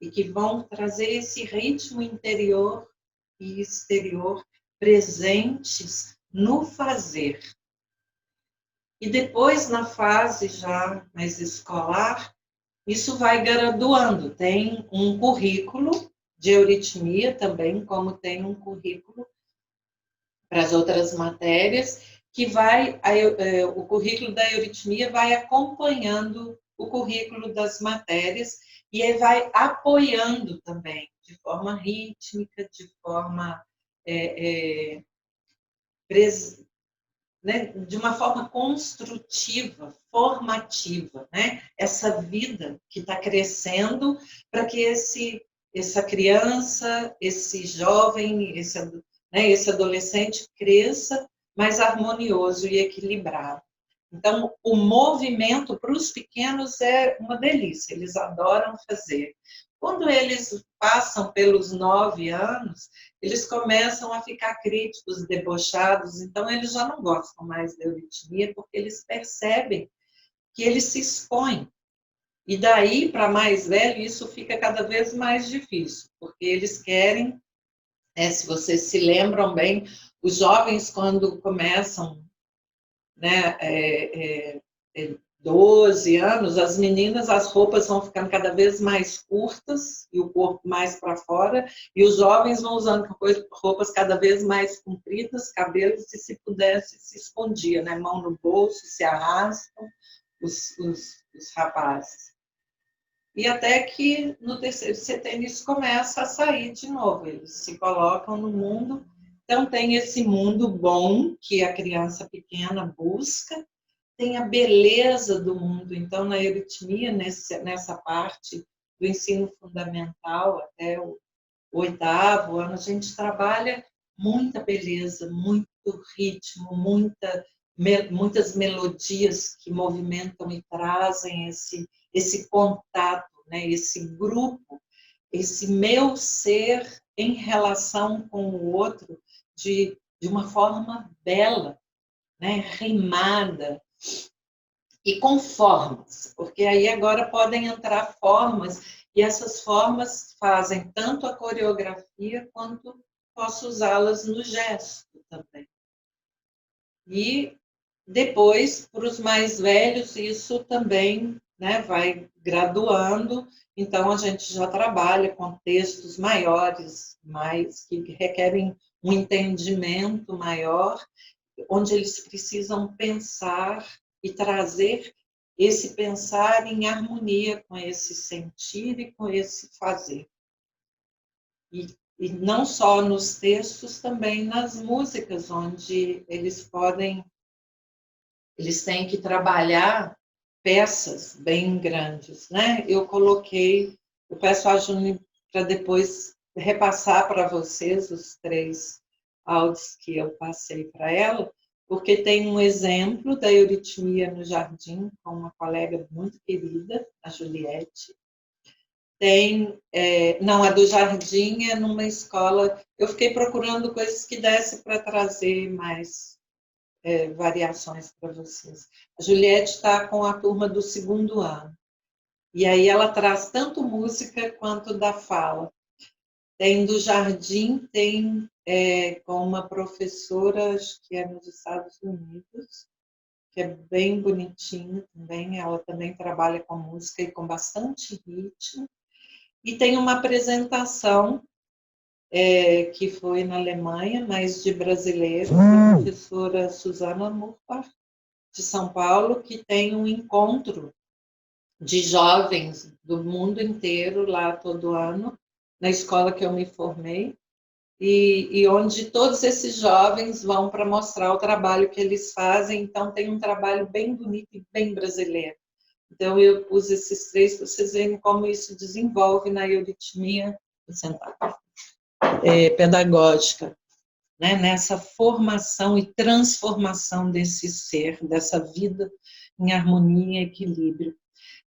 e que vão trazer esse ritmo interior e exterior presentes no fazer. E depois, na fase já mais escolar, isso vai graduando. Tem um currículo de euritmia também, como tem um currículo para as outras matérias, que o currículo da euritmia vai acompanhando o currículo das matérias e vai apoiando também, de forma rítmica, de forma né, de uma forma construtiva, formativa, né? Essa vida que está crescendo para que essa criança, esse jovem, esse adolescente cresça mais harmonioso e equilibrado. Então, o movimento para os pequenos é uma delícia, eles adoram fazer. Quando eles passam pelos 9 anos, eles começam a ficar críticos, debochados, então eles já não gostam mais da euritmia, porque eles percebem que eles se expõem. E daí, para mais velho, isso fica cada vez mais difícil, porque eles querem, se vocês se lembram bem, os jovens, quando começam, né, 12 anos, as meninas, as roupas vão ficando cada vez mais curtas e o corpo mais para fora, e os jovens vão usando roupas cada vez mais compridas, cabelos, se pudesse, se escondia, né? Mão no bolso, se arrastam os rapazes. E até que no terceiro setênio isso começa a sair de novo, eles se colocam no mundo. Então tem esse mundo bom que a criança pequena busca, tem a beleza do mundo. Então, na euritmia, nessa parte do ensino fundamental até o 8º ano, a gente trabalha muita beleza, muito ritmo, muitas melodias que movimentam e trazem esse contato, né? Esse grupo, esse meu ser em relação com o outro de uma forma bela, né? Rimada, e com formas, porque aí agora podem entrar formas, e essas formas fazem tanto a coreografia quanto posso usá-las no gesto também. E depois, para os mais velhos, isso também né, vai graduando, então a gente já trabalha com textos maiores, mais que requerem um entendimento maior, onde eles precisam pensar e trazer esse pensar em harmonia com esse sentir e com esse fazer. E não só nos textos, também nas músicas, onde eles têm que trabalhar peças bem grandes, né? Eu peço a Júnior para depois repassar para vocês os 3 áudios que eu passei para ela, porque tem um exemplo da euritmia no jardim, com uma colega muito querida, a Juliette. Não, a do jardim é numa escola. Eu fiquei procurando coisas que desse para trazer mais variações para vocês. A Juliette está com a turma do 2º ano. E aí ela traz tanto música quanto da fala. Tem do jardim, tem com uma professora, acho que é nos Estados Unidos, que é bem bonitinho também. Ela também trabalha com música e com bastante ritmo. E tem uma apresentação que foi na Alemanha, mas de brasileiros, da professora Susana Murpar, de São Paulo, que tem um encontro de jovens do mundo inteiro lá todo ano, na escola que eu me formei, e onde todos esses jovens vão para mostrar o trabalho que eles fazem. Então tem um trabalho bem bonito e bem brasileiro. Então eu pus esses 3 para vocês verem como isso desenvolve na euritmia pedagógica, né? Nessa formação e transformação desse ser, dessa vida em harmonia e equilíbrio.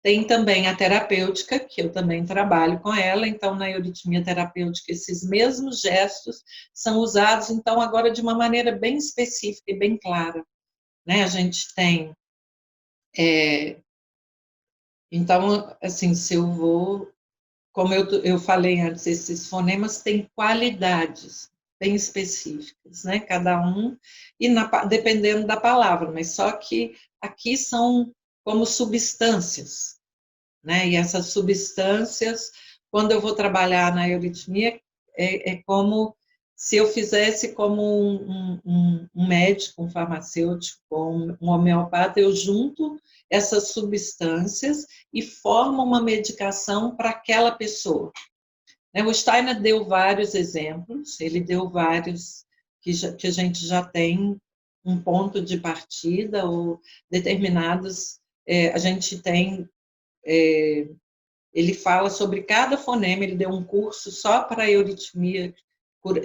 Tem também a terapêutica, que eu também trabalho com ela. Então, na euritmia terapêutica, esses mesmos gestos são usados, então, agora de uma maneira bem específica e bem clara, né? A gente tem... Então, assim, se eu vou... Como eu falei antes, esses fonemas têm qualidades bem específicas, né? Cada um, e dependendo da palavra, mas só que aqui são como substâncias, né? E essas substâncias, quando eu vou trabalhar na euritmia, é como se eu fizesse como um médico, um farmacêutico, um homeopata, eu junto essas substâncias e formo uma medicação para aquela pessoa. O Steiner deu vários exemplos, ele deu vários que a gente já tem um ponto de partida, ou determinados, a gente tem... Ele fala sobre cada fonema, ele deu um curso só para a euritmia,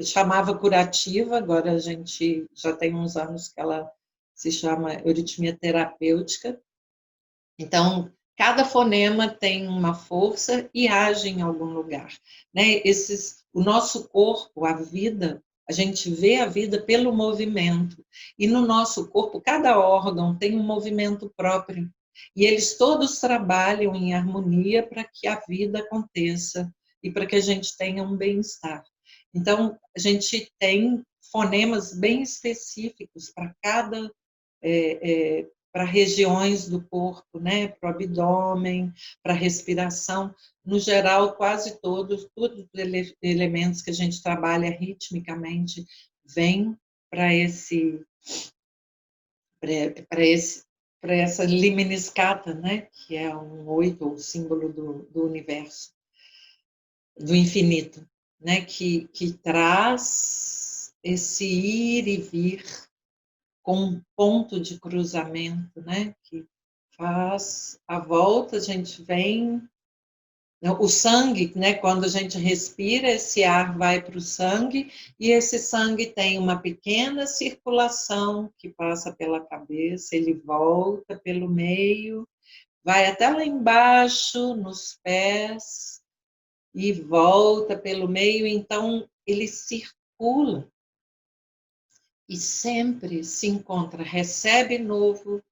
chamava curativa, agora a gente já tem uns anos que ela se chama euritmia terapêutica. Então, cada fonema tem uma força e age em algum lugar, né? O nosso corpo, a vida, a gente vê a vida pelo movimento, e no nosso corpo, cada órgão tem um movimento próprio, e eles todos trabalham em harmonia para que a vida aconteça e para que a gente tenha um bem-estar. Então, a gente tem fonemas bem específicos para cada... para regiões do corpo, né? Para o abdômen, para a respiração. No geral, quase todos os elementos que a gente trabalha ritmicamente vêm para essa limniscata, né? Que é um 8, o símbolo do universo, do infinito, né? Que traz esse ir e vir com um ponto de cruzamento, né? Que faz a volta, a gente vem... O sangue, né? Quando a gente respira, esse ar vai para o sangue, e esse sangue tem uma pequena circulação que passa pela cabeça, ele volta pelo meio, vai até lá embaixo, nos pés, e volta pelo meio, então ele circula. E sempre se encontra, recebe novo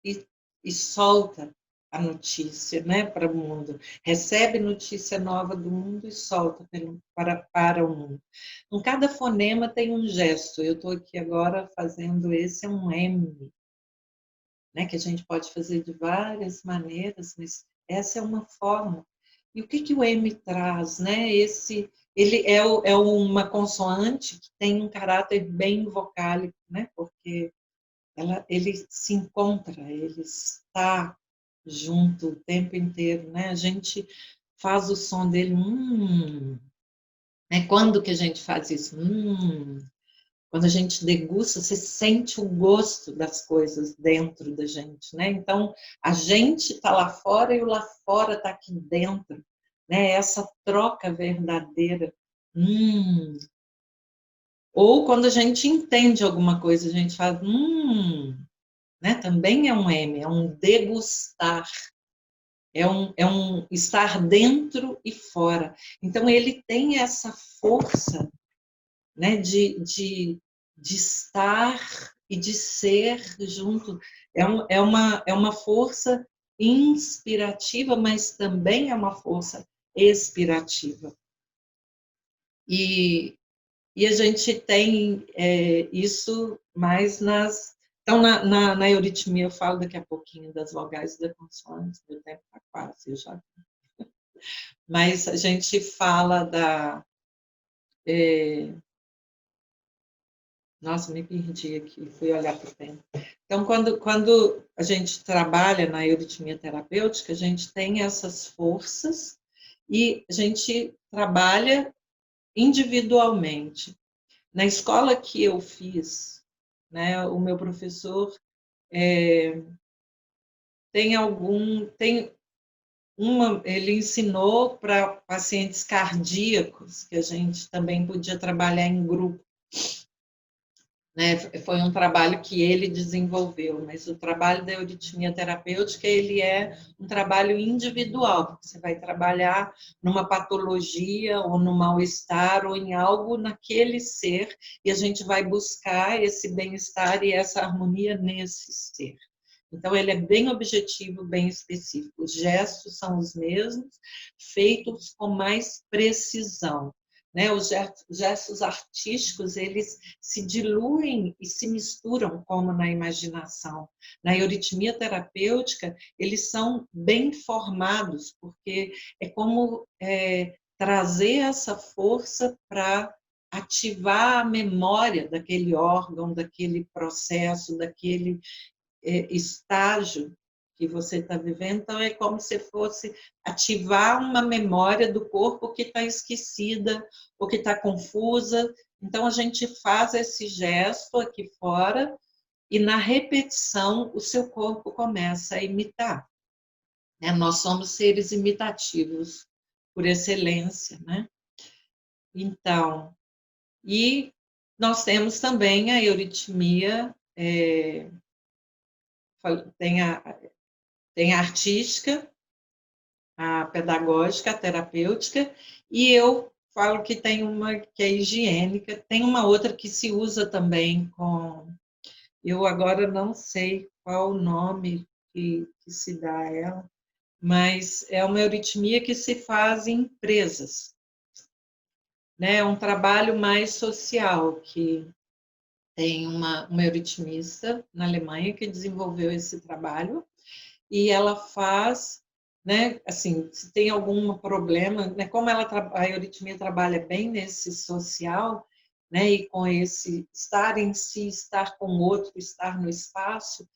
e solta a notícia, né, para o mundo. Recebe notícia nova do mundo e solta para o mundo. Em cada fonema tem um gesto. Eu estou aqui agora fazendo esse, é um M. né, que a gente pode fazer de várias maneiras, mas essa é uma forma. E o que o M traz, né? Ele é uma consoante que tem um caráter bem vocálico, né? Porque ele se encontra, ele está junto o tempo inteiro, né? A gente faz o som dele, né? Quando que a gente faz isso? Quando a gente degusta, você sente o gosto das coisas dentro da gente, né? Então, a gente está lá fora e o lá fora está aqui dentro, né? Essa troca verdadeira. Ou quando a gente entende alguma coisa, a gente faz, né? Também é um M, é um degustar. É um estar dentro e fora. Então, ele tem essa força, né, de estar e de ser junto. É uma força inspirativa, mas também é uma força expirativa. E a gente tem isso mais nas... Então, na euritmia, eu falo daqui a pouquinho das vogais e da consoante, meu tempo está quase, eu já... Mas a gente fala da... Nossa, me perdi aqui, fui olhar para o tempo. Então, quando a gente trabalha na euritmia terapêutica, a gente tem essas forças e a gente trabalha individualmente. Na escola que eu fiz, né, o meu professor ele ensinou para pacientes cardíacos que a gente também podia trabalhar em grupo. Né? Foi um trabalho que ele desenvolveu, mas o trabalho da euritmia terapêutica ele é um trabalho individual, porque você vai trabalhar numa patologia ou no mal-estar ou em algo naquele ser e a gente vai buscar esse bem-estar e essa harmonia nesse ser. Então, ele é bem objetivo, bem específico. Os gestos são os mesmos, feitos com mais precisão. Né? Os gestos artísticos, eles se diluem e se misturam como na imaginação. Na euritmia terapêutica, eles são bem formados, porque é como trazer essa força para ativar a memória daquele órgão, daquele processo, daquele estágio que você está vivendo. Então, é como se fosse ativar uma memória do corpo que está esquecida ou que está confusa. Então, a gente faz esse gesto aqui fora e, na repetição, o seu corpo começa a imitar. Né? Nós somos seres imitativos por excelência, né? Então, e nós temos também a euritmia, tem a artística, a pedagógica, a terapêutica, e eu falo que tem uma que é higiênica, tem uma outra que se usa também com... Eu agora não sei qual o nome que se dá a ela, mas é uma euritmia que se faz em empresas. Né? É um trabalho mais social, que tem uma euritmista na Alemanha que desenvolveu esse trabalho, e ela faz, né, assim, se tem algum problema, né, como a euritmia trabalha bem nesse social, né, e com esse estar em si, estar com o outro, estar no espaço,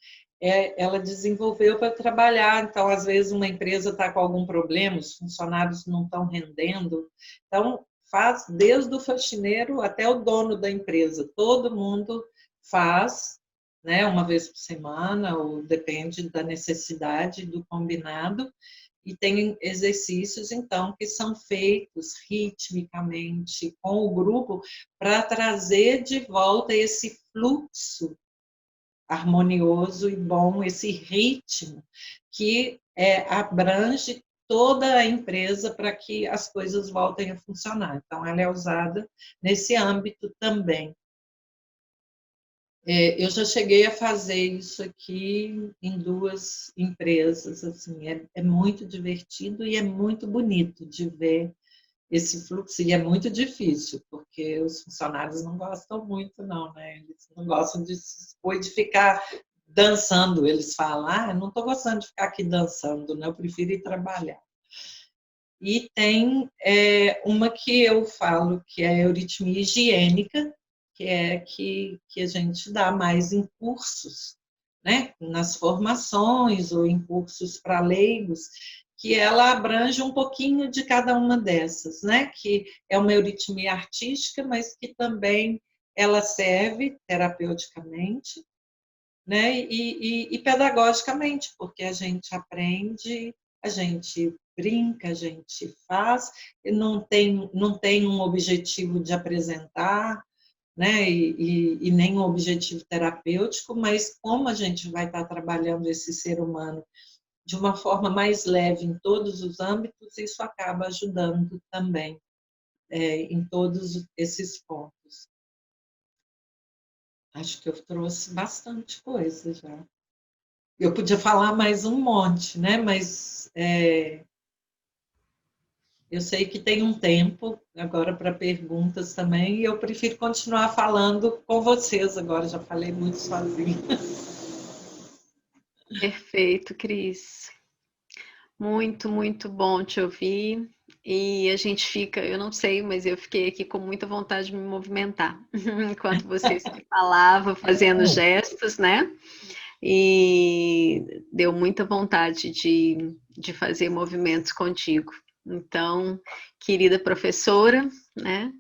ela desenvolveu para trabalhar. Então, às vezes, uma empresa está com algum problema, os funcionários não estão rendendo, então faz desde o faxineiro até o dono da empresa, todo mundo faz, né, uma vez por semana, ou depende da necessidade do combinado, e tem exercícios, então, que são feitos ritmicamente com o grupo para trazer de volta esse fluxo harmonioso e bom, esse ritmo que abrange toda a empresa para que as coisas voltem a funcionar. Então, ela é usada nesse âmbito também. Eu já cheguei a fazer isso aqui em 2 empresas, assim, é muito divertido e é muito bonito de ver esse fluxo, e é muito difícil, porque os funcionários não gostam muito, não, né? Eles não gostam de ficar dançando, eles falam, eu não estou gostando de ficar aqui dançando, né? Eu prefiro ir trabalhar. E tem uma que eu falo que é a euritmia higiênica, que é que a gente dá mais em cursos, né? Nas formações ou em cursos para leigos, que ela abrange um pouquinho de cada uma dessas, né? Que é uma euritmia artística, mas que também ela serve terapeuticamente, né? E pedagogicamente, porque a gente aprende, a gente brinca, a gente faz, e não tem um objetivo de apresentar, né? E nem um objetivo terapêutico, mas como a gente vai estar trabalhando esse ser humano de uma forma mais leve em todos os âmbitos, isso acaba ajudando também em todos esses pontos. Acho que eu trouxe bastante coisa já. Eu podia falar mais um monte, né? Mas eu sei que tem um tempo agora para perguntas também, e eu prefiro continuar falando com vocês agora, já falei muito sozinha. Perfeito, Cris. Muito, muito bom te ouvir. E a gente fica, eu não sei, mas eu fiquei aqui com muita vontade de me movimentar enquanto você se falava, fazendo gestos, né? E deu muita vontade de fazer movimentos contigo. Então, querida professora, né?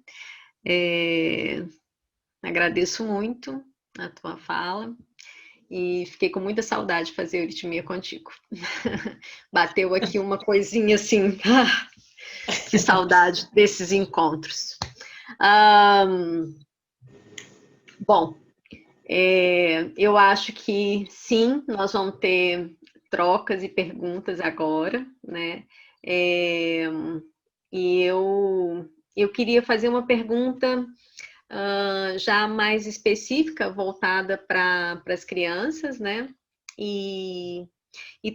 Agradeço muito a tua fala e fiquei com muita saudade de fazer euritmia contigo. Bateu aqui uma coisinha assim, que saudade desses encontros. Bom, eu acho que sim, nós vamos ter trocas e perguntas agora, né? E eu queria fazer uma pergunta já mais específica, voltada para as crianças, né? E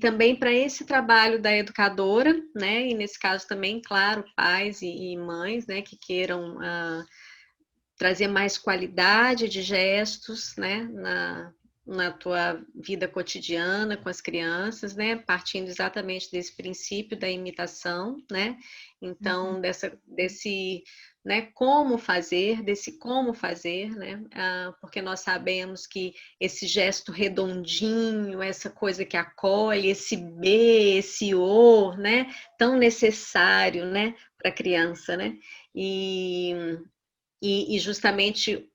também para esse trabalho da educadora, né? E nesse caso também, claro, pais e mães, né? Que queiram trazer mais qualidade de gestos, né? Na tua vida cotidiana com as crianças, né? Partindo exatamente desse princípio da imitação, né? Então, desse, né? Desse como fazer, né? Porque nós sabemos que esse gesto redondinho, essa coisa que acolhe, esse B, esse O, né? Tão necessário, né? Para a criança, né? E justamente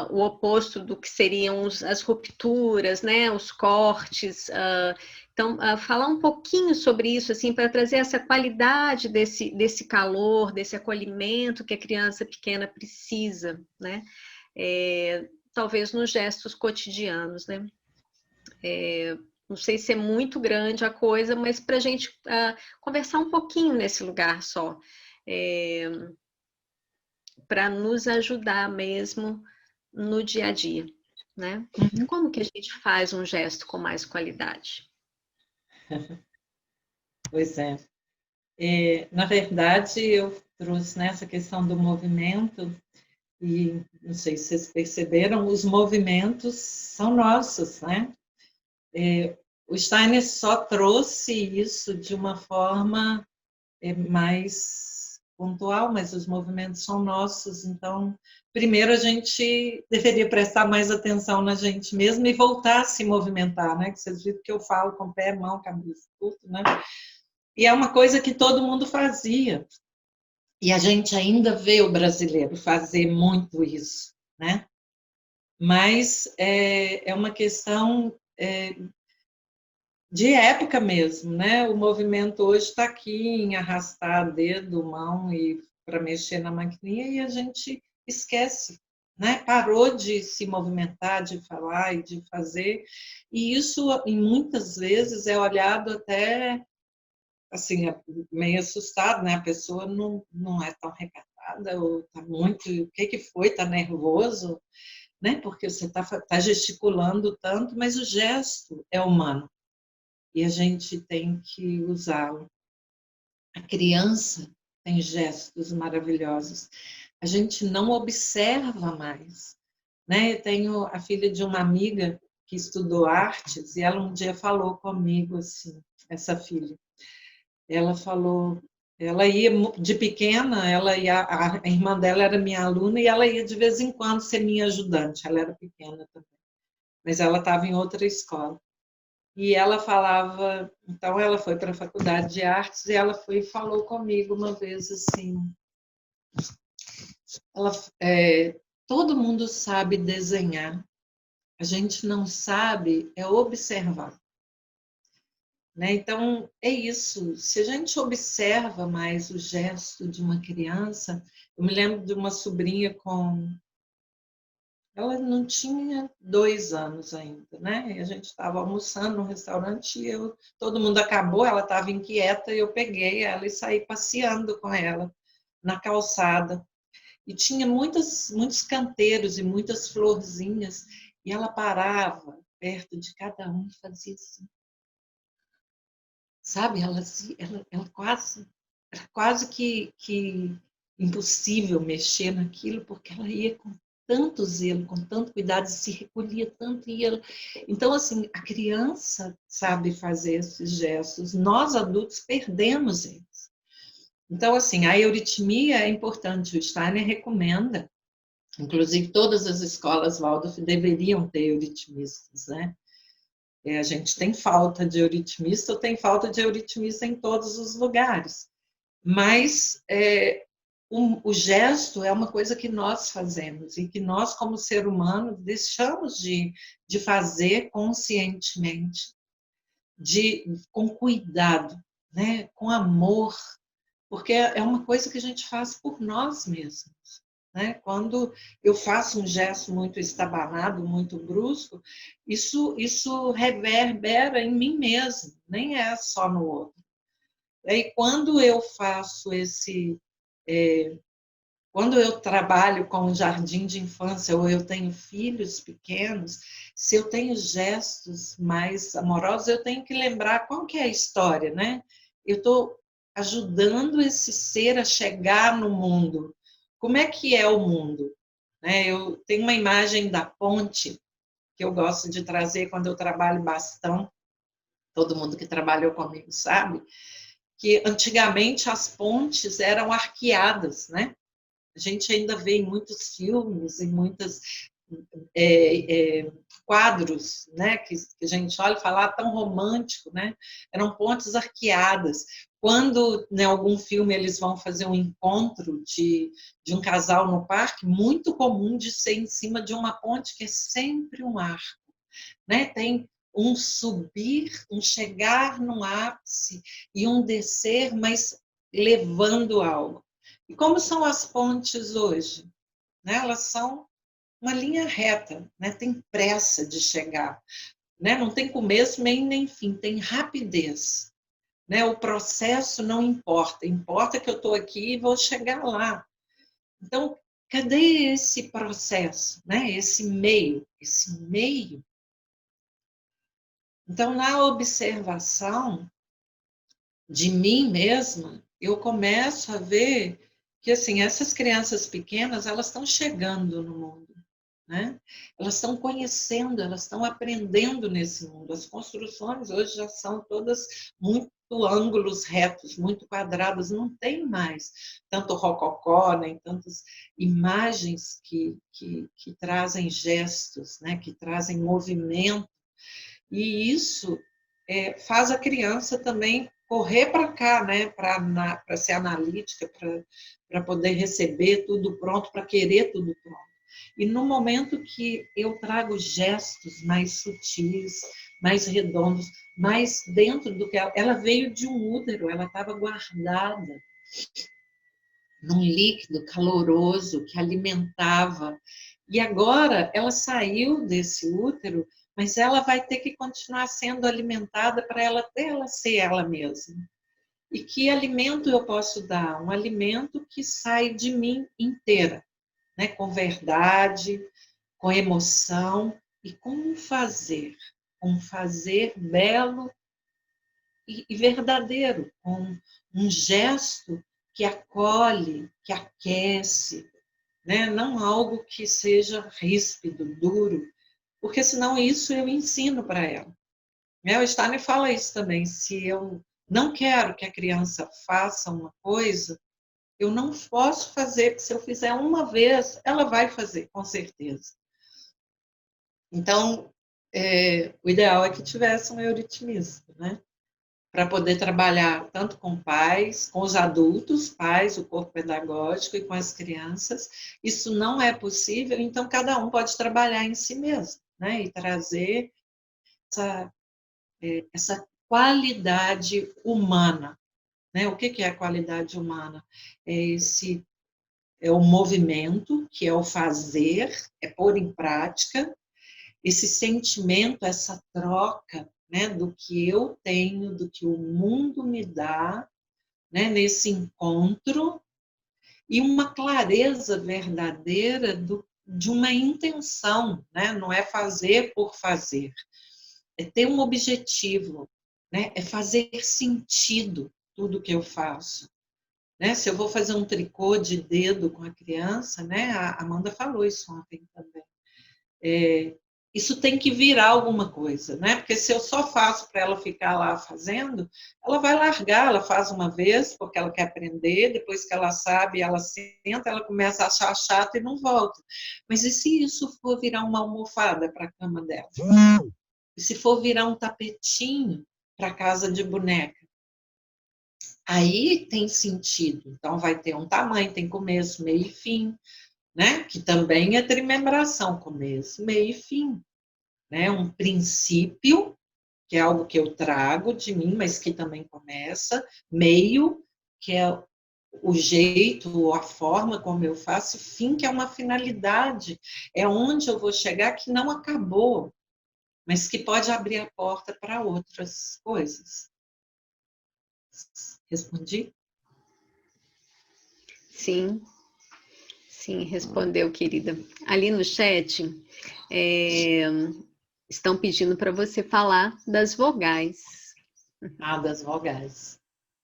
o oposto do que seriam as rupturas, né, os cortes. Então, falar um pouquinho sobre isso, assim, para trazer essa qualidade desse calor, desse acolhimento que a criança pequena precisa, né? Talvez nos gestos cotidianos, né? Não sei se é muito grande a coisa, mas para a gente conversar um pouquinho nesse lugar só. Para nos ajudar mesmo no dia a dia, né? Como que a gente faz um gesto com mais qualidade? Pois é. Na verdade, eu trouxe nessa questão do movimento, e não sei se vocês perceberam, os movimentos são nossos, né? O Steiner só trouxe isso de uma forma mais pontual, mas os movimentos são nossos, então, primeiro a gente deveria prestar mais atenção na gente mesmo e voltar a se movimentar, né? Que vocês viram que eu falo com pé, mão, cabeça, tudo, né? E é uma coisa que todo mundo fazia. E a gente ainda vê o brasileiro fazer muito isso, né? Mas é uma questão de época mesmo, né? O movimento hoje está aqui em arrastar dedo, mão e para mexer na maquininha e a gente esquece, né? Parou de se movimentar, de falar e de fazer. E isso, em muitas vezes, é olhado até assim, meio assustado, né? A pessoa não é tão recatada ou está muito, o que foi? Está nervoso, né? Porque você está gesticulando tanto, mas o gesto é humano. E a gente tem que usá-lo. A criança tem gestos maravilhosos. A gente não observa mais, né? Eu tenho a filha de uma amiga que estudou artes, e ela um dia falou comigo assim, essa filha. Ela falou, ela ia de pequena, ela ia, a irmã dela era minha aluna e ela ia de vez em quando ser minha ajudante. Ela era pequena também, mas ela estava em outra escola. E ela falava, então ela foi para a faculdade de artes e ela foi e falou comigo uma vez assim, ela, todo mundo sabe desenhar, a gente não sabe é observar. Né? Então, é isso. Se a gente observa mais o gesto de uma criança, eu me lembro de uma sobrinha com... Ela não tinha 2 anos ainda, né? E a gente estava almoçando num restaurante e todo mundo acabou, ela estava inquieta e eu peguei ela e saí passeando com ela na calçada. E tinha muitos canteiros e muitas florzinhas e ela parava perto de cada um e fazia assim. Sabe, ela quase que impossível mexer naquilo, porque ela ia com tanto zelo, com tanto cuidado, se recolhia tanto. Então, assim, a criança sabe fazer esses gestos, nós adultos perdemos eles. Então, assim, a euritmia é importante, o Steiner recomenda, inclusive todas as escolas Waldorf deveriam ter euritmistas, né? A gente tem falta de euritmista, ou tem falta de euritmista em todos os lugares. Mas o gesto é uma coisa que nós fazemos e que nós, como ser humano, deixamos de fazer conscientemente, com cuidado, né? Com amor, porque é uma coisa que a gente faz por nós mesmos. Né? Quando eu faço um gesto muito estabanado, muito brusco, isso reverbera em mim mesmo, nem é só no outro. E quando eu faço quando eu trabalho com o jardim de infância ou eu tenho filhos pequenos, se eu tenho gestos mais amorosos, eu tenho que lembrar qual que é a história, né? Eu estou ajudando esse ser a chegar no mundo. Como é que é o mundo? Eu tenho uma imagem da ponte que eu gosto de trazer quando eu trabalho bastão. Todo mundo que trabalhou comigo sabe que antigamente as pontes eram arqueadas, né? A gente ainda vê em muitos filmes, em muitos quadros, né, que a gente olha e fala, tão romântico, né? Eram pontes arqueadas. Quando em algum filme eles vão fazer um encontro de um casal no parque, muito comum de ser em cima de uma ponte que é sempre um arco, né? Tem um subir, um chegar no ápice e um descer, mas levando algo. E como são as pontes hoje? Né? Elas são uma linha reta, né? Tem pressa de chegar. Né? Não tem começo, nem fim, tem rapidez. Né? O processo não importa, importa que eu estou aqui e vou chegar lá. Então, cadê esse processo? Né? Esse meio? Então, na observação de mim mesma, eu começo a ver que assim, essas crianças pequenas, elas estão chegando no mundo, né? Elas estão conhecendo, elas estão aprendendo nesse mundo. As construções hoje já são todas muito ângulos retos, muito quadradas, não tem mais tanto rococó, nem tantas imagens que trazem gestos, né? Que trazem movimento. E isso faz a criança também correr para cá, né? Para ser analítica, para poder receber tudo pronto, para querer tudo pronto. E no momento que eu trago gestos mais sutis, mais redondos, mais dentro do que ela veio de um útero, ela estava guardada num líquido caloroso que alimentava. E agora ela saiu desse útero, mas ela vai ter que continuar sendo alimentada para ela ser ela mesma. E que alimento eu posso dar? Um alimento que sai de mim inteira, né? Com verdade, com emoção e com um fazer belo e verdadeiro, com um gesto que acolhe, que aquece, né? Não algo que seja ríspido, duro, porque senão isso eu ensino para ela. O Steiner fala isso também, se eu não quero que a criança faça uma coisa, eu não posso fazer, porque se eu fizer uma vez, ela vai fazer, com certeza. Então, o ideal é que tivesse um euritmista, né? Para poder trabalhar tanto com pais, com os adultos, pais, o corpo pedagógico e com as crianças. Isso não é possível, então cada um pode trabalhar em si mesmo, né? E trazer essa qualidade humana, né? O que é a qualidade humana? É o movimento, que é o fazer, é pôr em prática, esse sentimento, essa troca, né, do que eu tenho, do que o mundo me dá, né, nesse encontro, e uma clareza verdadeira de uma intenção, né, não é fazer por fazer, é ter um objetivo, né, é fazer sentido tudo que eu faço. Né? Se eu vou fazer um tricô de dedo com a criança, né, a Amanda falou isso ontem também, isso tem que virar alguma coisa, né? Porque se eu só faço para ela ficar lá fazendo, ela vai largar, ela faz uma vez porque ela quer aprender, depois que ela sabe, ela senta, ela começa a achar chato e não volta. Mas e se isso for virar uma almofada para a cama dela? E se for virar um tapetinho para a casa de boneca? Aí tem sentido. Então vai ter um tamanho, tem começo, meio e fim, né? Que também é trimembração, começo, meio e fim. Né? Um princípio, que é algo que eu trago de mim, mas que também começa, meio, que é o jeito, a forma como eu faço, fim, que é uma finalidade, é onde eu vou chegar que não acabou, mas que pode abrir a porta para outras coisas. Respondi? Sim, sim, respondeu, querida. Ali no chat, estão pedindo para você falar das vogais. Das vogais.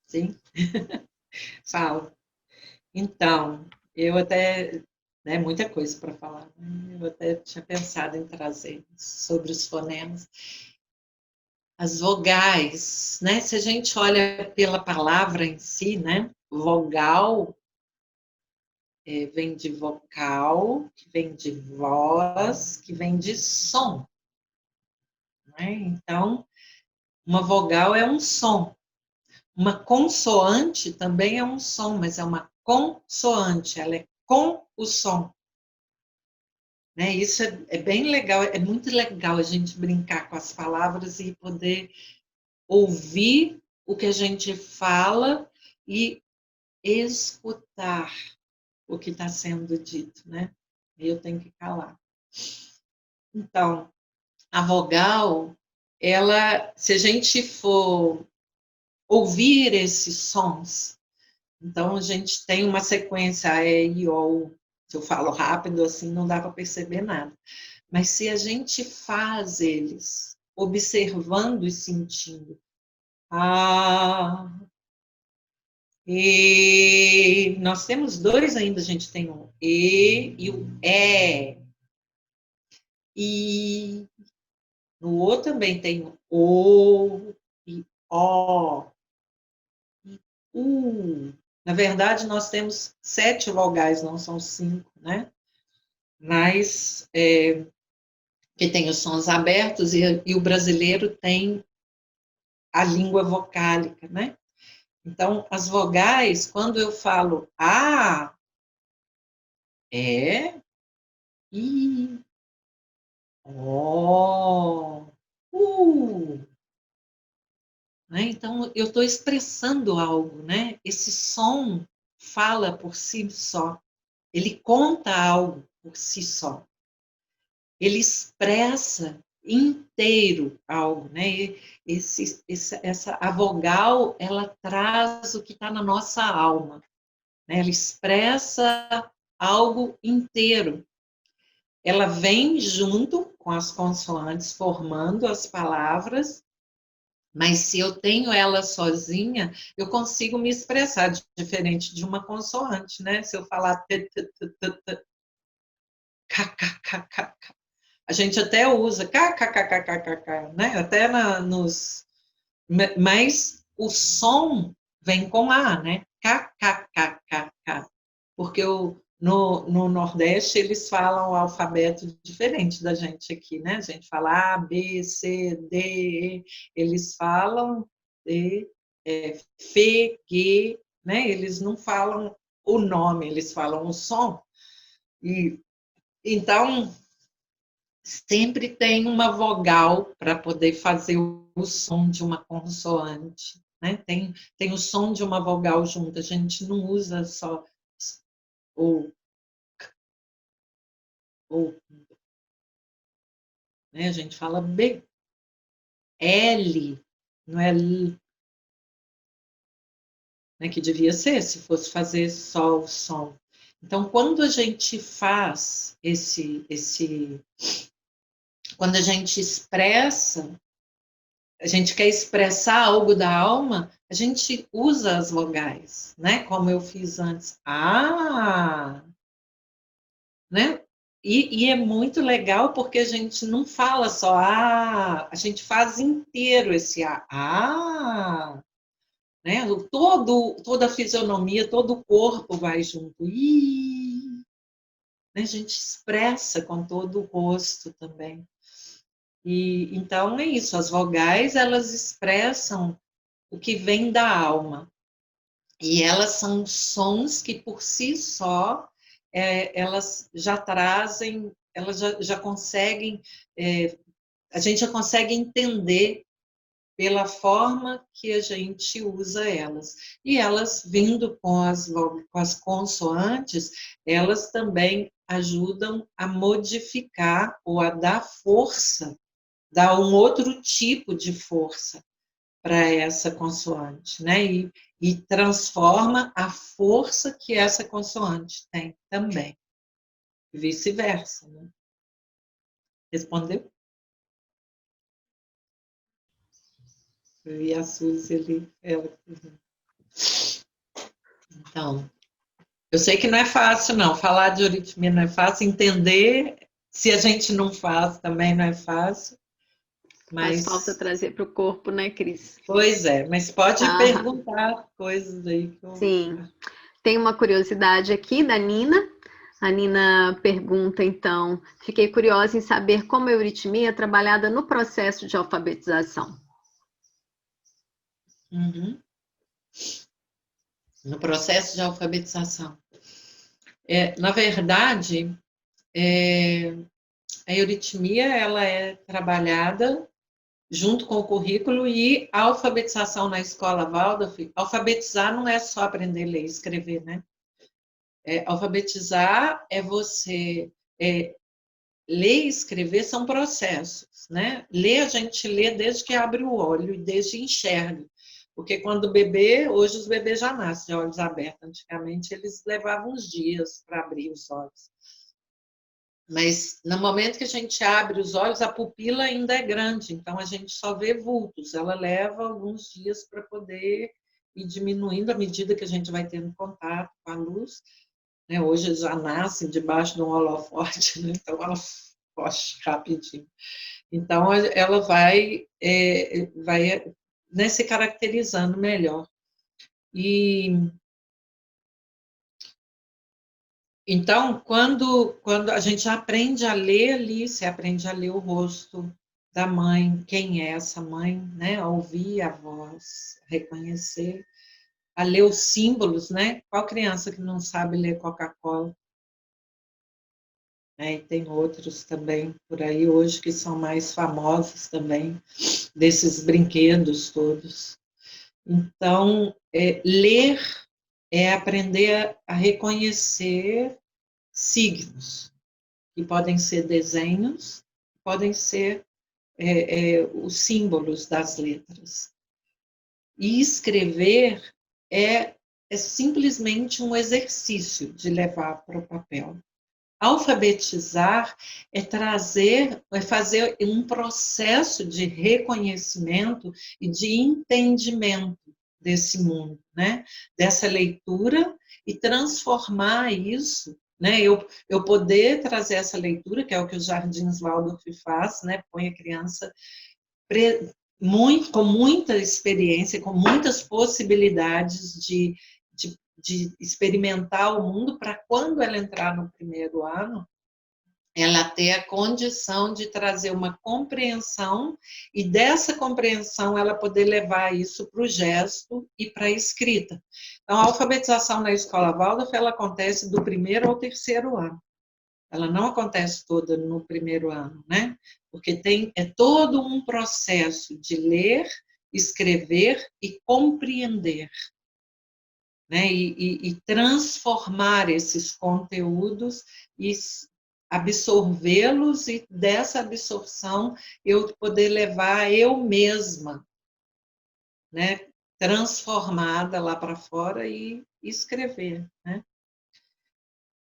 Sim? Falo. Então, eu até, né, muita coisa para falar. Né? Eu até tinha pensado em trazer sobre os fonemas. As vogais, né? Se a gente olha pela palavra em si, né? Vogal vem de vocal, que vem de voz, que vem de som. Né? Então, uma vogal é um som. Uma consoante também é um som, mas é uma consoante, ela é com o som. Né? Isso é bem legal, é muito legal a gente brincar com as palavras e poder ouvir o que a gente fala e escutar o que está sendo dito, né? Eu tenho que calar. Então, a vogal, ela, se a gente for ouvir esses sons, então a gente tem uma sequência E, I, O, U. Se eu falo rápido assim, não dá para perceber nada. Mas se a gente faz eles, observando e sentindo, e nós temos dois ainda, a gente tem o E o E. E no O também tem o e O. E U. Na verdade, nós temos 7 vogais, não são 5, né? Mas que tem os sons abertos e o brasileiro tem a língua vocálica, né? Então, as vogais, quando eu falo A, I, O, U. Né? Então, eu estou expressando algo, né? Esse som fala por si só. Ele conta algo por si só. Ele expressa inteiro algo, né? A vogal, ela traz o que está na nossa alma, né? Ela expressa algo inteiro. Ela vem junto com as consoantes, formando as palavras, mas se eu tenho ela sozinha, eu consigo me expressar diferente de uma consoante, né? Se eu falar t, t, t, t, t, k, k, k, k, k, A gente até usa kkkkkk, né? Até nos... Mas o som vem com A, né? Kkkk. Porque no Nordeste eles falam o alfabeto diferente da gente aqui, né? A gente fala A, B, C, D, E. Eles falam D, F, G, né? Eles não falam o nome, eles falam o som. E então sempre tem uma vogal para poder fazer o som de uma consoante, né? Tem o som de uma vogal junto. A gente não usa só o né? A gente fala B, L, não é L, né? Que devia ser, se fosse fazer só o som. Então, quando a gente faz quando a gente expressa, a gente quer expressar algo da alma, a gente usa as vogais, né? Como eu fiz antes. Ah! Né? E é muito legal porque a gente não fala só a gente faz inteiro esse a, né? Toda a fisionomia, todo o corpo vai junto. Né? A gente expressa com todo o rosto também. E então é isso, as vogais elas expressam o que vem da alma. E elas são sons que por si só elas já trazem, elas já conseguem, a gente já consegue entender pela forma que a gente usa elas. E elas, vindo com as consoantes, elas também ajudam a modificar ou a dar força, dar um outro tipo de força para essa consoante, né? E transforma a força que essa consoante tem também. E vice-versa, né? Respondeu? E a Suzy ali, ela. Então, eu sei que não é fácil, não. Falar de euritmia não é fácil, entender, se a gente não faz, também não é fácil. Faz falta trazer para o corpo, né, Cris? Pois é, mas pode perguntar coisas aí que eu... Sim. Tem uma curiosidade aqui da Nina. A Nina pergunta, então, fiquei curiosa em saber como a euritmia é trabalhada no processo de alfabetização. Uhum. No processo de alfabetização. Na verdade, a euritmia ela é trabalhada junto com o currículo e a alfabetização na escola Waldorf. Alfabetizar não é só aprender a ler e escrever, né? Alfabetizar é você... ler e escrever são processos, né? Ler, a gente lê desde que abre o olho e desde que enxerga. Porque quando o bebê, hoje os bebês já nascem de olhos abertos. Antigamente eles levavam uns dias para abrir os olhos. Mas no momento que a gente abre os olhos, a pupila ainda é grande, então a gente só vê vultos. Ela leva alguns dias para poder ir diminuindo à medida que a gente vai tendo contato com a luz. Né? Hoje já nasce debaixo de um holofote, né? Então ela foge rapidinho. Então ela vai né, se caracterizando melhor. Então, quando a gente aprende a ler ali, você aprende a ler o rosto da mãe, quem é essa mãe, né? A ouvir a voz, reconhecer, a ler os símbolos, né? Qual criança que não sabe ler Coca-Cola? E tem outros também por aí hoje que são mais famosos também, desses brinquedos todos. Então, ler é aprender a reconhecer signos, que podem ser desenhos, podem ser os símbolos das letras. E escrever é simplesmente um exercício de levar para o papel. Alfabetizar é fazer um processo de reconhecimento e de entendimento desse mundo, né? Dessa leitura, e transformar isso né? Eu poder trazer essa leitura, que é o que os Jardins Waldorf faz, né? Põe a criança com muita experiência, com muitas possibilidades de experimentar o mundo, para quando ela entrar no primeiro ano, ela ter a condição de trazer uma compreensão, e dessa compreensão ela poder levar isso para o gesto e para a escrita. Então, a alfabetização na escola Waldorf, ela acontece do primeiro ao terceiro ano. Ela não acontece toda no primeiro ano, né? Porque é todo um processo de ler, escrever e compreender, né? E transformar esses conteúdos e absorvê-los, e dessa absorção eu poder levar eu mesma, né? Transformada lá para fora e escrever, né?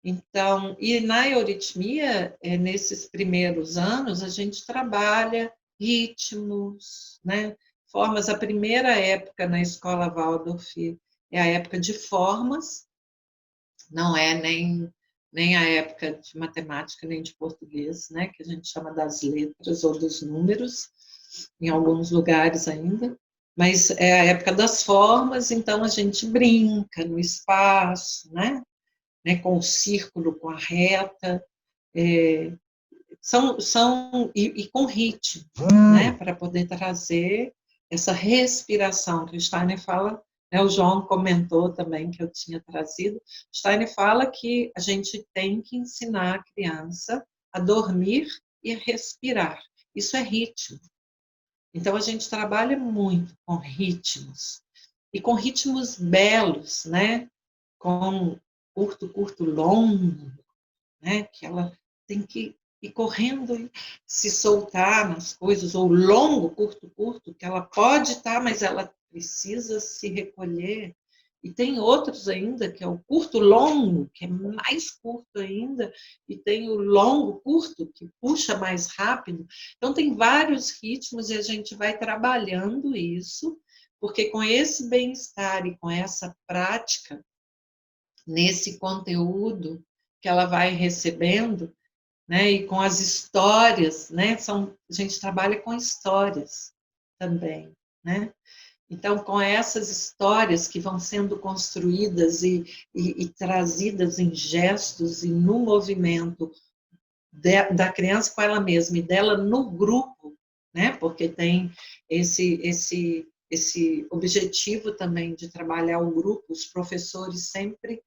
Então, e na euritmia, nesses primeiros anos, a gente trabalha ritmos, né? Formas. A primeira época na escola Waldorf é a época de formas, não é nem a época de matemática, nem de português, né? Que a gente chama das letras ou dos números, em alguns lugares ainda. Mas é a época das formas, então a gente brinca no espaço, né? Com o círculo, com a reta, e com ritmo, né, para poder trazer essa respiração que o Steiner fala, né, o João comentou também que eu tinha trazido. O Steiner fala que a gente tem que ensinar a criança a dormir e a respirar. Isso é ritmo. Então a gente trabalha muito com ritmos, e com ritmos belos, né, com curto, curto, longo, né? Que ela tem que ir correndo e se soltar nas coisas, ou longo, curto, curto, que ela pode estar, mas ela precisa se recolher. E tem outros ainda, que é o curto, longo, que é mais curto ainda, e tem o longo, curto, que puxa mais rápido. Então, tem vários ritmos e a gente vai trabalhando isso, porque com esse bem-estar e com essa prática, nesse conteúdo que ela vai recebendo, né, e com as histórias, né, a gente trabalha com histórias também, né? Então, com essas histórias que vão sendo construídas e trazidas em gestos e no movimento da criança com ela mesma e dela no grupo, né? Porque tem esse objetivo também de trabalhar o grupo. Os professores sempre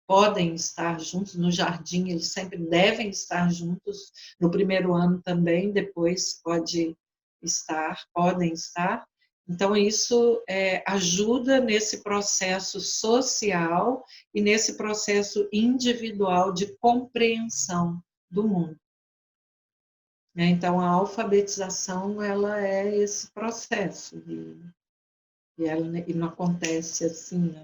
podem estar juntos no jardim, eles sempre devem estar juntos no primeiro ano também, depois podem estar. Então, isso ajuda nesse processo social e nesse processo individual de compreensão do mundo. Então, a alfabetização, ela é esse processo, e não acontece assim, né?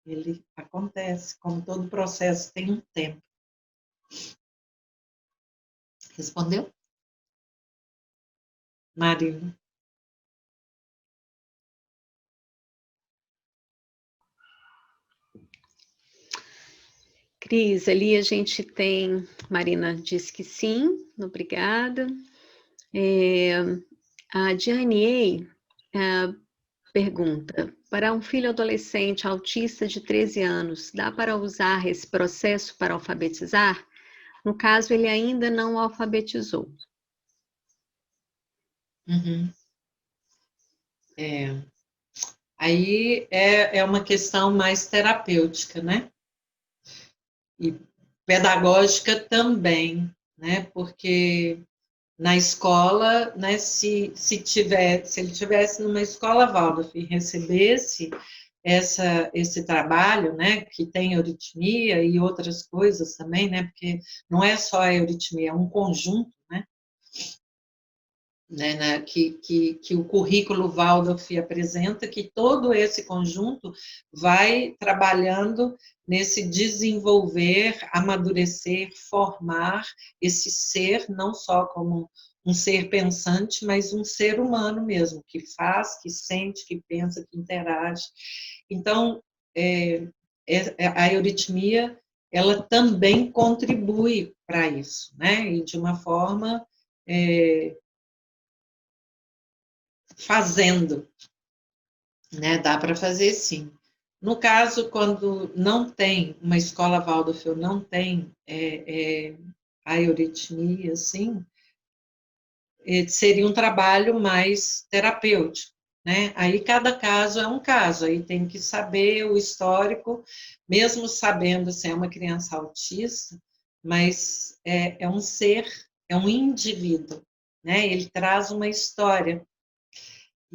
Ele acontece, como todo processo tem um tempo. Respondeu? Marina? Cris, ali a gente tem, Marina disse que sim, obrigada. A Diane pergunta, para um filho adolescente autista de 13 anos, dá para usar esse processo para alfabetizar? No caso, ele ainda não alfabetizou. Uhum. Aí é uma questão mais terapêutica, né? E pedagógica também, né? Porque na escola, né, se ele tivesse numa escola Waldorf e recebesse esse trabalho, né, que tem euritmia e outras coisas também, né, porque não é só a euritmia, é um conjunto, né, que o currículo Waldorf apresenta, que todo esse conjunto vai trabalhando nesse desenvolver, amadurecer, formar esse ser, não só como um ser pensante, mas um ser humano mesmo, que faz, que sente, que pensa, que interage. Então, a euritmia ela também contribui para isso, né? E de uma forma fazendo, né? Dá para fazer sim. No caso, quando não tem, uma escola Waldorf não tem a euritmia, assim, seria um trabalho mais terapêutico, né? Aí cada caso é um caso, aí tem que saber o histórico, mesmo sabendo se é uma criança autista, mas é um ser, é um indivíduo, né? Ele traz uma história.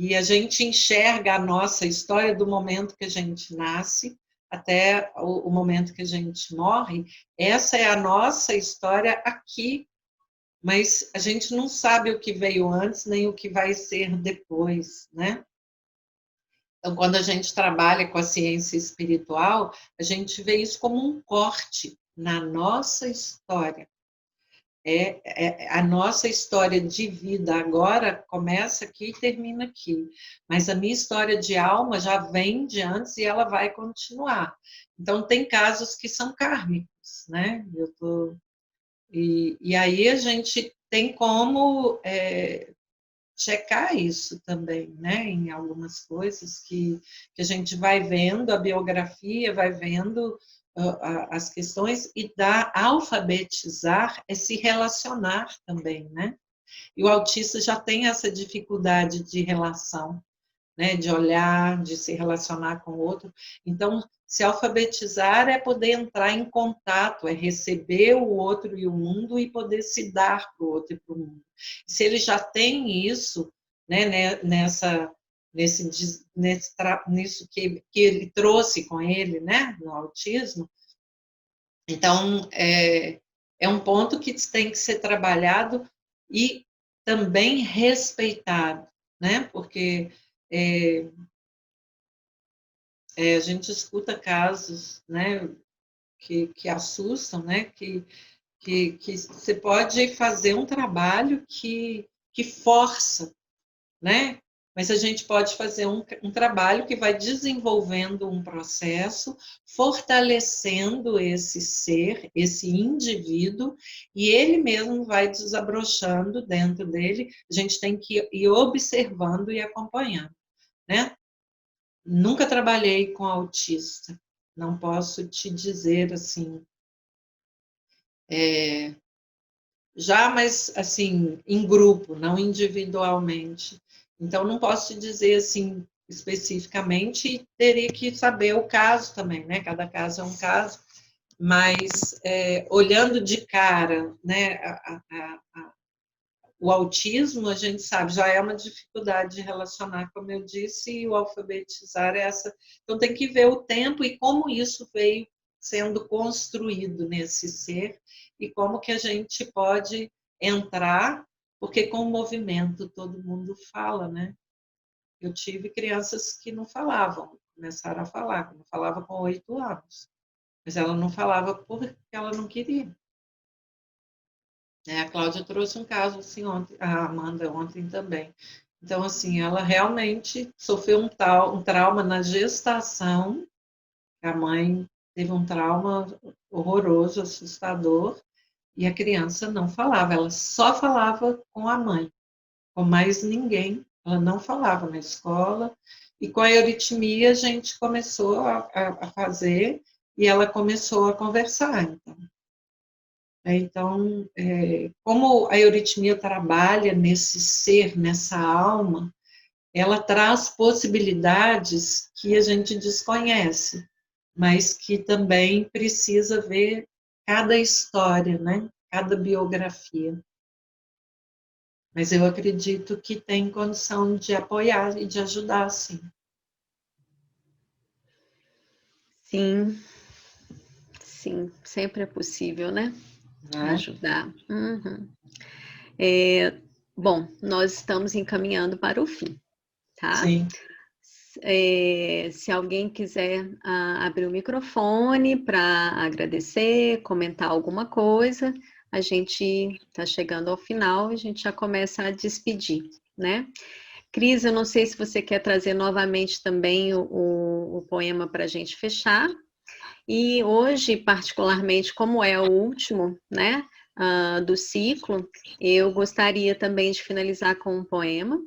E a gente enxerga a nossa história do momento que a gente nasce até o momento que a gente morre. Essa é a nossa história aqui, mas a gente não sabe o que veio antes nem o que vai ser depois, né? Então, quando a gente trabalha com a ciência espiritual, a gente vê isso como um corte na nossa história. A nossa história de vida agora começa aqui e termina aqui, mas a minha história de alma já vem de antes e ela vai continuar. Então, tem casos que são kármicos, né? E aí a gente tem como checar isso também, né? Em algumas coisas que a gente vai vendo, a biografia, vai vendo as questões, e alfabetizar é se relacionar também, né? E o autista já tem essa dificuldade de relação, né? De olhar, de se relacionar com o outro. Então, se alfabetizar é poder entrar em contato, é receber o outro e o mundo e poder se dar para o outro e para o mundo. E se ele já tem isso, né, nisso que ele trouxe com ele, né, no autismo, então é um ponto que tem que ser trabalhado e também respeitado, né, porque a gente escuta casos, né, que assustam, né, que você pode fazer um trabalho que força, né, mas a gente pode fazer um trabalho que vai desenvolvendo um processo, fortalecendo esse ser, esse indivíduo, e ele mesmo vai desabrochando dentro dele. A gente tem que ir observando e acompanhando, né? Nunca trabalhei com autista, não posso te dizer assim. Já, mas assim, em grupo, não individualmente. Então, não posso te dizer assim especificamente, e teria que saber o caso também, né? Cada caso é um caso, mas olhando de cara, né? O autismo, a gente sabe, já é uma dificuldade de relacionar, como eu disse, e o alfabetizar é essa. Então, tem que ver o tempo e como isso veio sendo construído nesse ser e como que a gente pode entrar, porque com o movimento todo mundo fala, né? Eu tive crianças que não falavam, começaram a falar, não falava com 8 anos, mas ela não falava porque ela não queria. A Cláudia trouxe um caso assim ontem, a Amanda ontem também. Então, assim, ela realmente sofreu um trauma na gestação, a mãe teve um trauma horroroso, assustador, e a criança não falava, ela só falava com a mãe, com mais ninguém, ela não falava na escola, e com a euritmia a gente começou a fazer, e ela começou a conversar, então. Então, como a euritmia trabalha nesse ser, nessa alma, ela traz possibilidades que a gente desconhece, mas que também precisa ver cada história, né? Cada biografia. Mas eu acredito que tem condição de apoiar e de ajudar, sim. Sim, sim, sempre é possível, né? Ajudar. Uhum. Bom, nós estamos encaminhando para o fim, tá? Sim. Se alguém quiser abrir o microfone para agradecer, comentar alguma coisa, a gente está chegando ao final, a gente já começa a despedir, né? Cris, eu não sei se você quer trazer novamente também o poema para a gente fechar. E hoje, particularmente, como é o último, né, do ciclo, eu gostaria também de finalizar com um poema.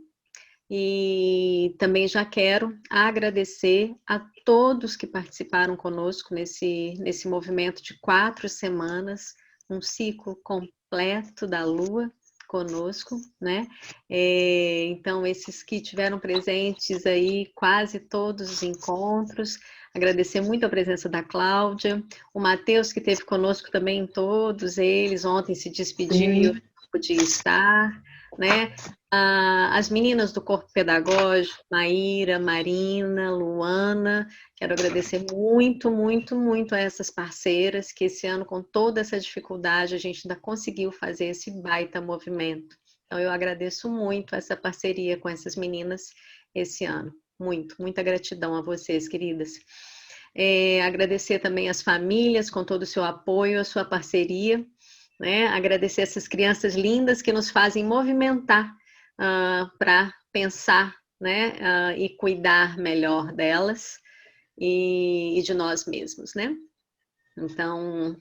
E também já quero agradecer a todos que participaram conosco nesse movimento de 4 semanas, um ciclo completo da Lua conosco, né? Então, esses que tiveram presentes aí, quase todos os encontros, agradecer muito a presença da Cláudia, o Matheus, que esteve conosco também em todos eles, ontem se despediu e eu não podia estar, né? As meninas do Corpo Pedagógico, Maíra, Marina, Luana, quero agradecer muito, muito, muito a essas parceiras que esse ano, com toda essa dificuldade, a gente ainda conseguiu fazer esse baita movimento. Então, eu agradeço muito essa parceria com essas meninas esse ano. Muito, muita gratidão a vocês, queridas. Agradecer também as famílias com todo o seu apoio, a sua parceria, né? Agradecer essas crianças lindas que nos fazem movimentar para pensar, né, e cuidar melhor delas e de nós mesmos, né? Então,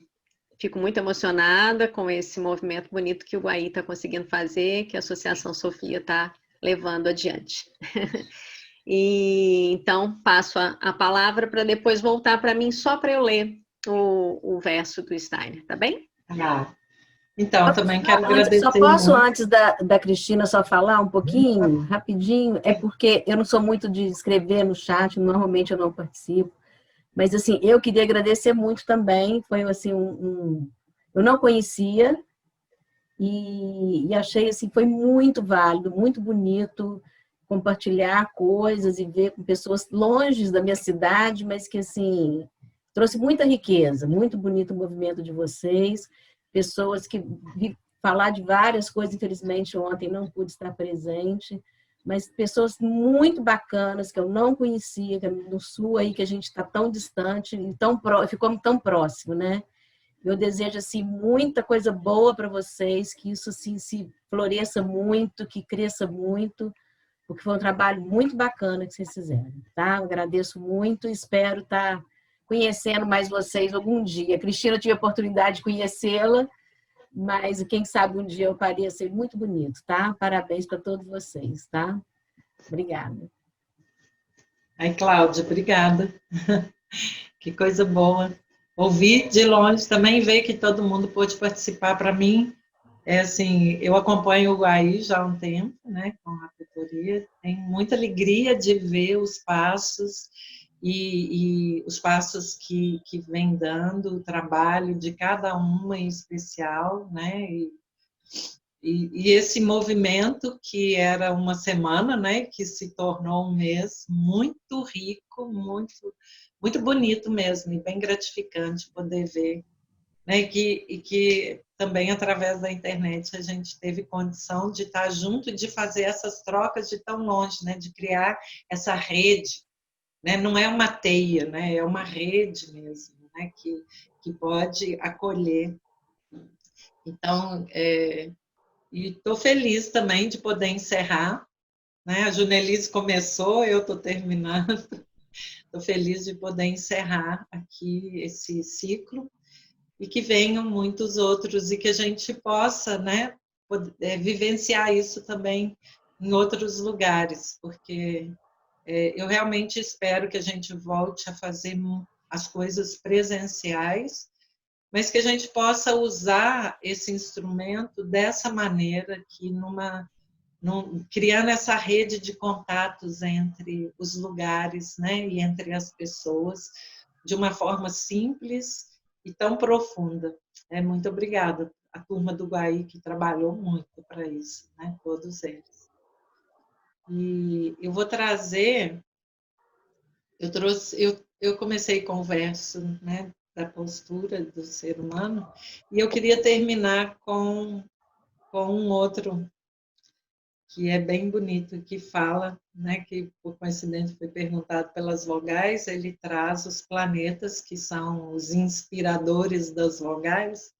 fico muito emocionada com esse movimento bonito que o Guaí está conseguindo fazer, que a Associação Sofia está levando adiante. E então, passo a palavra para depois voltar para mim, só para eu ler o verso do Steiner, tá bem? Então, eu também quero Só agradecer posso, muito. antes da Cristina, só falar um pouquinho, rapidinho? É porque eu não sou muito de escrever no chat, normalmente eu não participo. Mas, assim, eu queria agradecer muito também. Foi, assim, eu não conhecia e achei, assim, foi muito válido, muito bonito compartilhar coisas e ver com pessoas longe da minha cidade, mas que, assim, trouxe muita riqueza. Muito bonito o movimento de vocês. Pessoas que falar de várias coisas, infelizmente ontem não pude estar presente, mas pessoas muito bacanas que eu não conhecia, que é no Sul aí que a gente está tão distante, ficou tão próximo, né? Eu desejo assim muita coisa boa para vocês, que isso assim se floresça muito, que cresça muito, porque foi um trabalho muito bacana que vocês fizeram, tá? Eu agradeço muito e espero estar conhecendo mais vocês algum dia. A Cristina, eu tive a oportunidade de conhecê-la, mas quem sabe um dia eu pareça ser muito bonito, tá? Parabéns para todos vocês, tá? Obrigada. Ai, Cláudia, obrigada. Que coisa boa. Ouvir de longe também, ver que todo mundo pôde participar. Para mim, assim, eu acompanho o Guaí já há um tempo, né, com a tutoria. Tenho muita alegria de ver os passos e os passos que vem dando, o trabalho de cada uma em especial, né, e esse movimento que era uma semana, né, que se tornou um mês muito rico, muito bonito mesmo, e bem gratificante poder ver, né, e que também através da internet a gente teve condição de estar junto e de fazer essas trocas de tão longe, né, de criar essa rede, né, não é uma teia, né, é uma rede mesmo, né, que pode acolher. Então, e estou feliz também de poder encerrar, né? A Junelise começou, eu estou terminando. Estou feliz de poder encerrar aqui esse ciclo e que venham muitos outros e que a gente possa, né, vivenciar isso também em outros lugares, porque eu realmente espero que a gente volte a fazer as coisas presenciais, mas que a gente possa usar esse instrumento dessa maneira, criando essa rede de contatos entre os lugares, né, e entre as pessoas, de uma forma simples e tão profunda. Muito obrigada à turma do Guaí, que trabalhou muito para isso, né, todos eles. E eu vou trazer, eu comecei com o verso, né, da postura do ser humano, e eu queria terminar com um outro que é bem bonito, que fala, né, que por coincidência foi perguntado pelas vogais, ele traz os planetas, que são os inspiradores das vogais,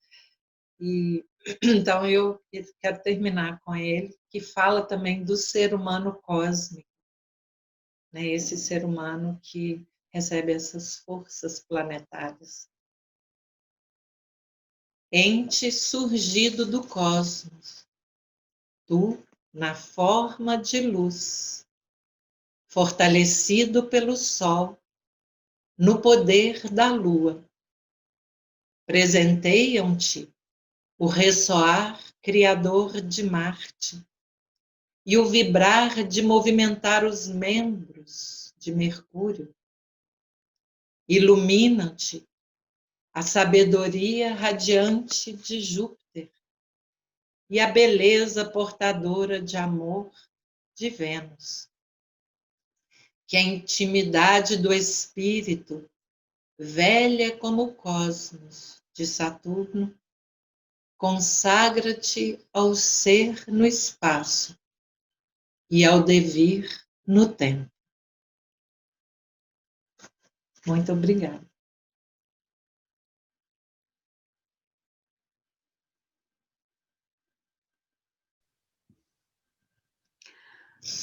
e então eu quero terminar com ele, que fala também do ser humano cósmico, né, esse ser humano que recebe essas forças planetárias. Ente surgido do cosmos, tu na forma de luz, fortalecido pelo sol, no poder da lua. Presenteiam-te o ressoar criador de Marte e o vibrar de movimentar os membros de Mercúrio. Ilumina-te a sabedoria radiante de Júpiter e a beleza portadora de amor de Vênus. Que a intimidade do espírito, velha como o cosmos de Saturno, consagra-te ao ser no espaço e ao devir no tempo. Muito obrigada.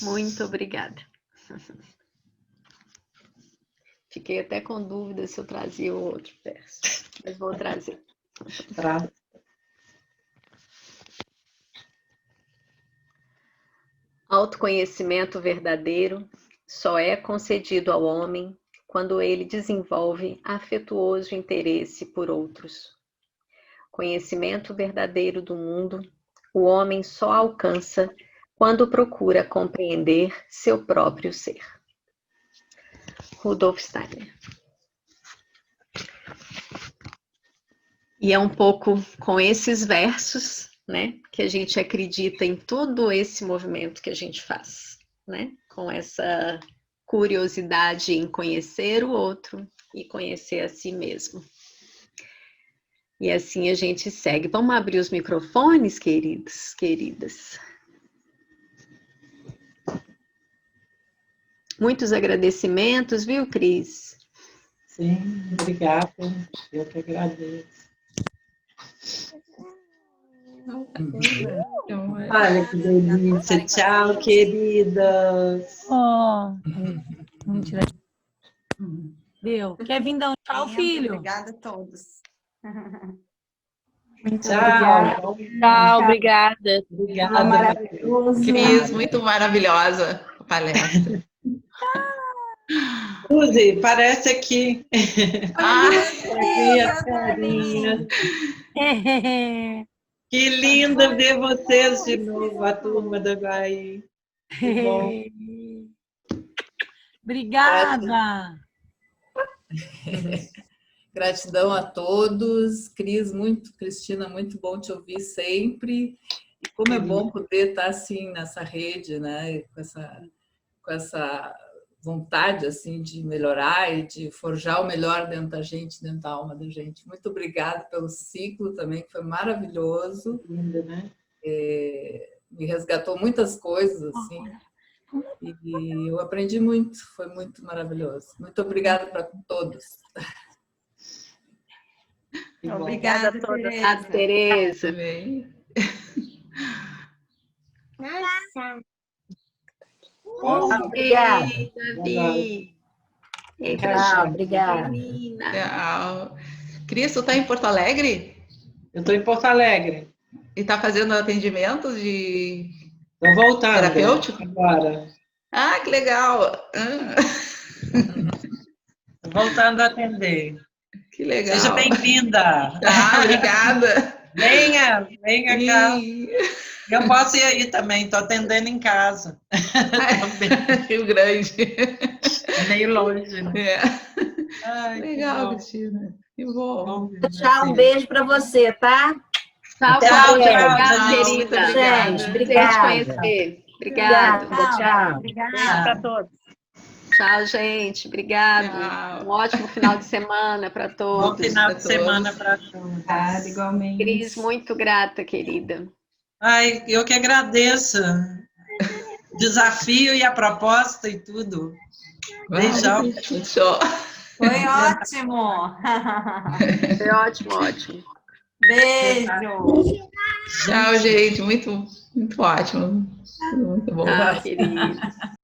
Muito obrigada. Fiquei até com dúvida se eu trazia o outro verso, mas vou trazer. Autoconhecimento verdadeiro só é concedido ao homem quando ele desenvolve afetuoso interesse por outros. Conhecimento verdadeiro do mundo, o homem só alcança quando procura compreender seu próprio ser. Rudolf Steiner. E é um pouco com esses versos, né, que a gente acredita em todo esse movimento que a gente faz, né, com essa curiosidade em conhecer o outro e conhecer a si mesmo. E assim a gente segue. Vamos abrir os microfones, queridos, queridas. Muitos agradecimentos, viu, Cris? Sim, obrigada. Eu que agradeço. Olha que delícia. Tchau, queridas. Oh, mentira. Deu. Quer vir dar um tchau, filho? Obrigada a todos. Tchau. Tchau, obrigada. Obrigada. Maravilhoso. Cris, muito maravilhosa a palestra. Suzy, parece aqui. Ah, Aqui a carinha. Que lindo ver vocês de novo, a turma da Bahia. Que bom. Obrigada. Gratidão a todos. Cristina, muito bom te ouvir sempre. E como é bom poder estar assim nessa rede, né? Com essa vontade assim de melhorar e de forjar o melhor dentro da gente, dentro da alma da gente. Muito obrigada pelo ciclo também, que foi maravilhoso. Linda, né? Me resgatou muitas coisas assim. E eu aprendi muito, foi muito maravilhoso. Muito obrigada para todos. Obrigada, A Tereza. Nossa. Obrigada. Ei, Davi. Ei, Tchau, obrigada. tchau. Cris, tu tá em Porto Alegre? Eu estou em Porto Alegre. E tá fazendo atendimentos de Estou voltando. terapêutico? Agora. Ah, que legal. Tô voltando a atender. Que legal. Seja bem-vinda. Ah, obrigada. Venha cá. E... Eu posso ir aí também, estou atendendo em casa. Rio Grande. É meio longe, né? É. Ai, Legal, que Cristina. Que bom. Tchau, um beijo para você, tá? Tchau, Tchau, obrigada, gente. querida. Gente, Prazer obrigada. te conhecer. Obrigada. Tchau. Obrigada. Beijo para todos. Tchau, gente. Obrigado. Tchau. Um ótimo final de semana para Bom todos. final de todos. semana para todos. Igualmente. Cris, muito grata, querida. Ai, eu que agradeço. Desafio e a proposta e tudo. Beijão. Show. Foi ótimo. Foi ótimo, ótimo. Beijo. Tchau, gente. Muito ótimo. Muito bom. Tchau, querida.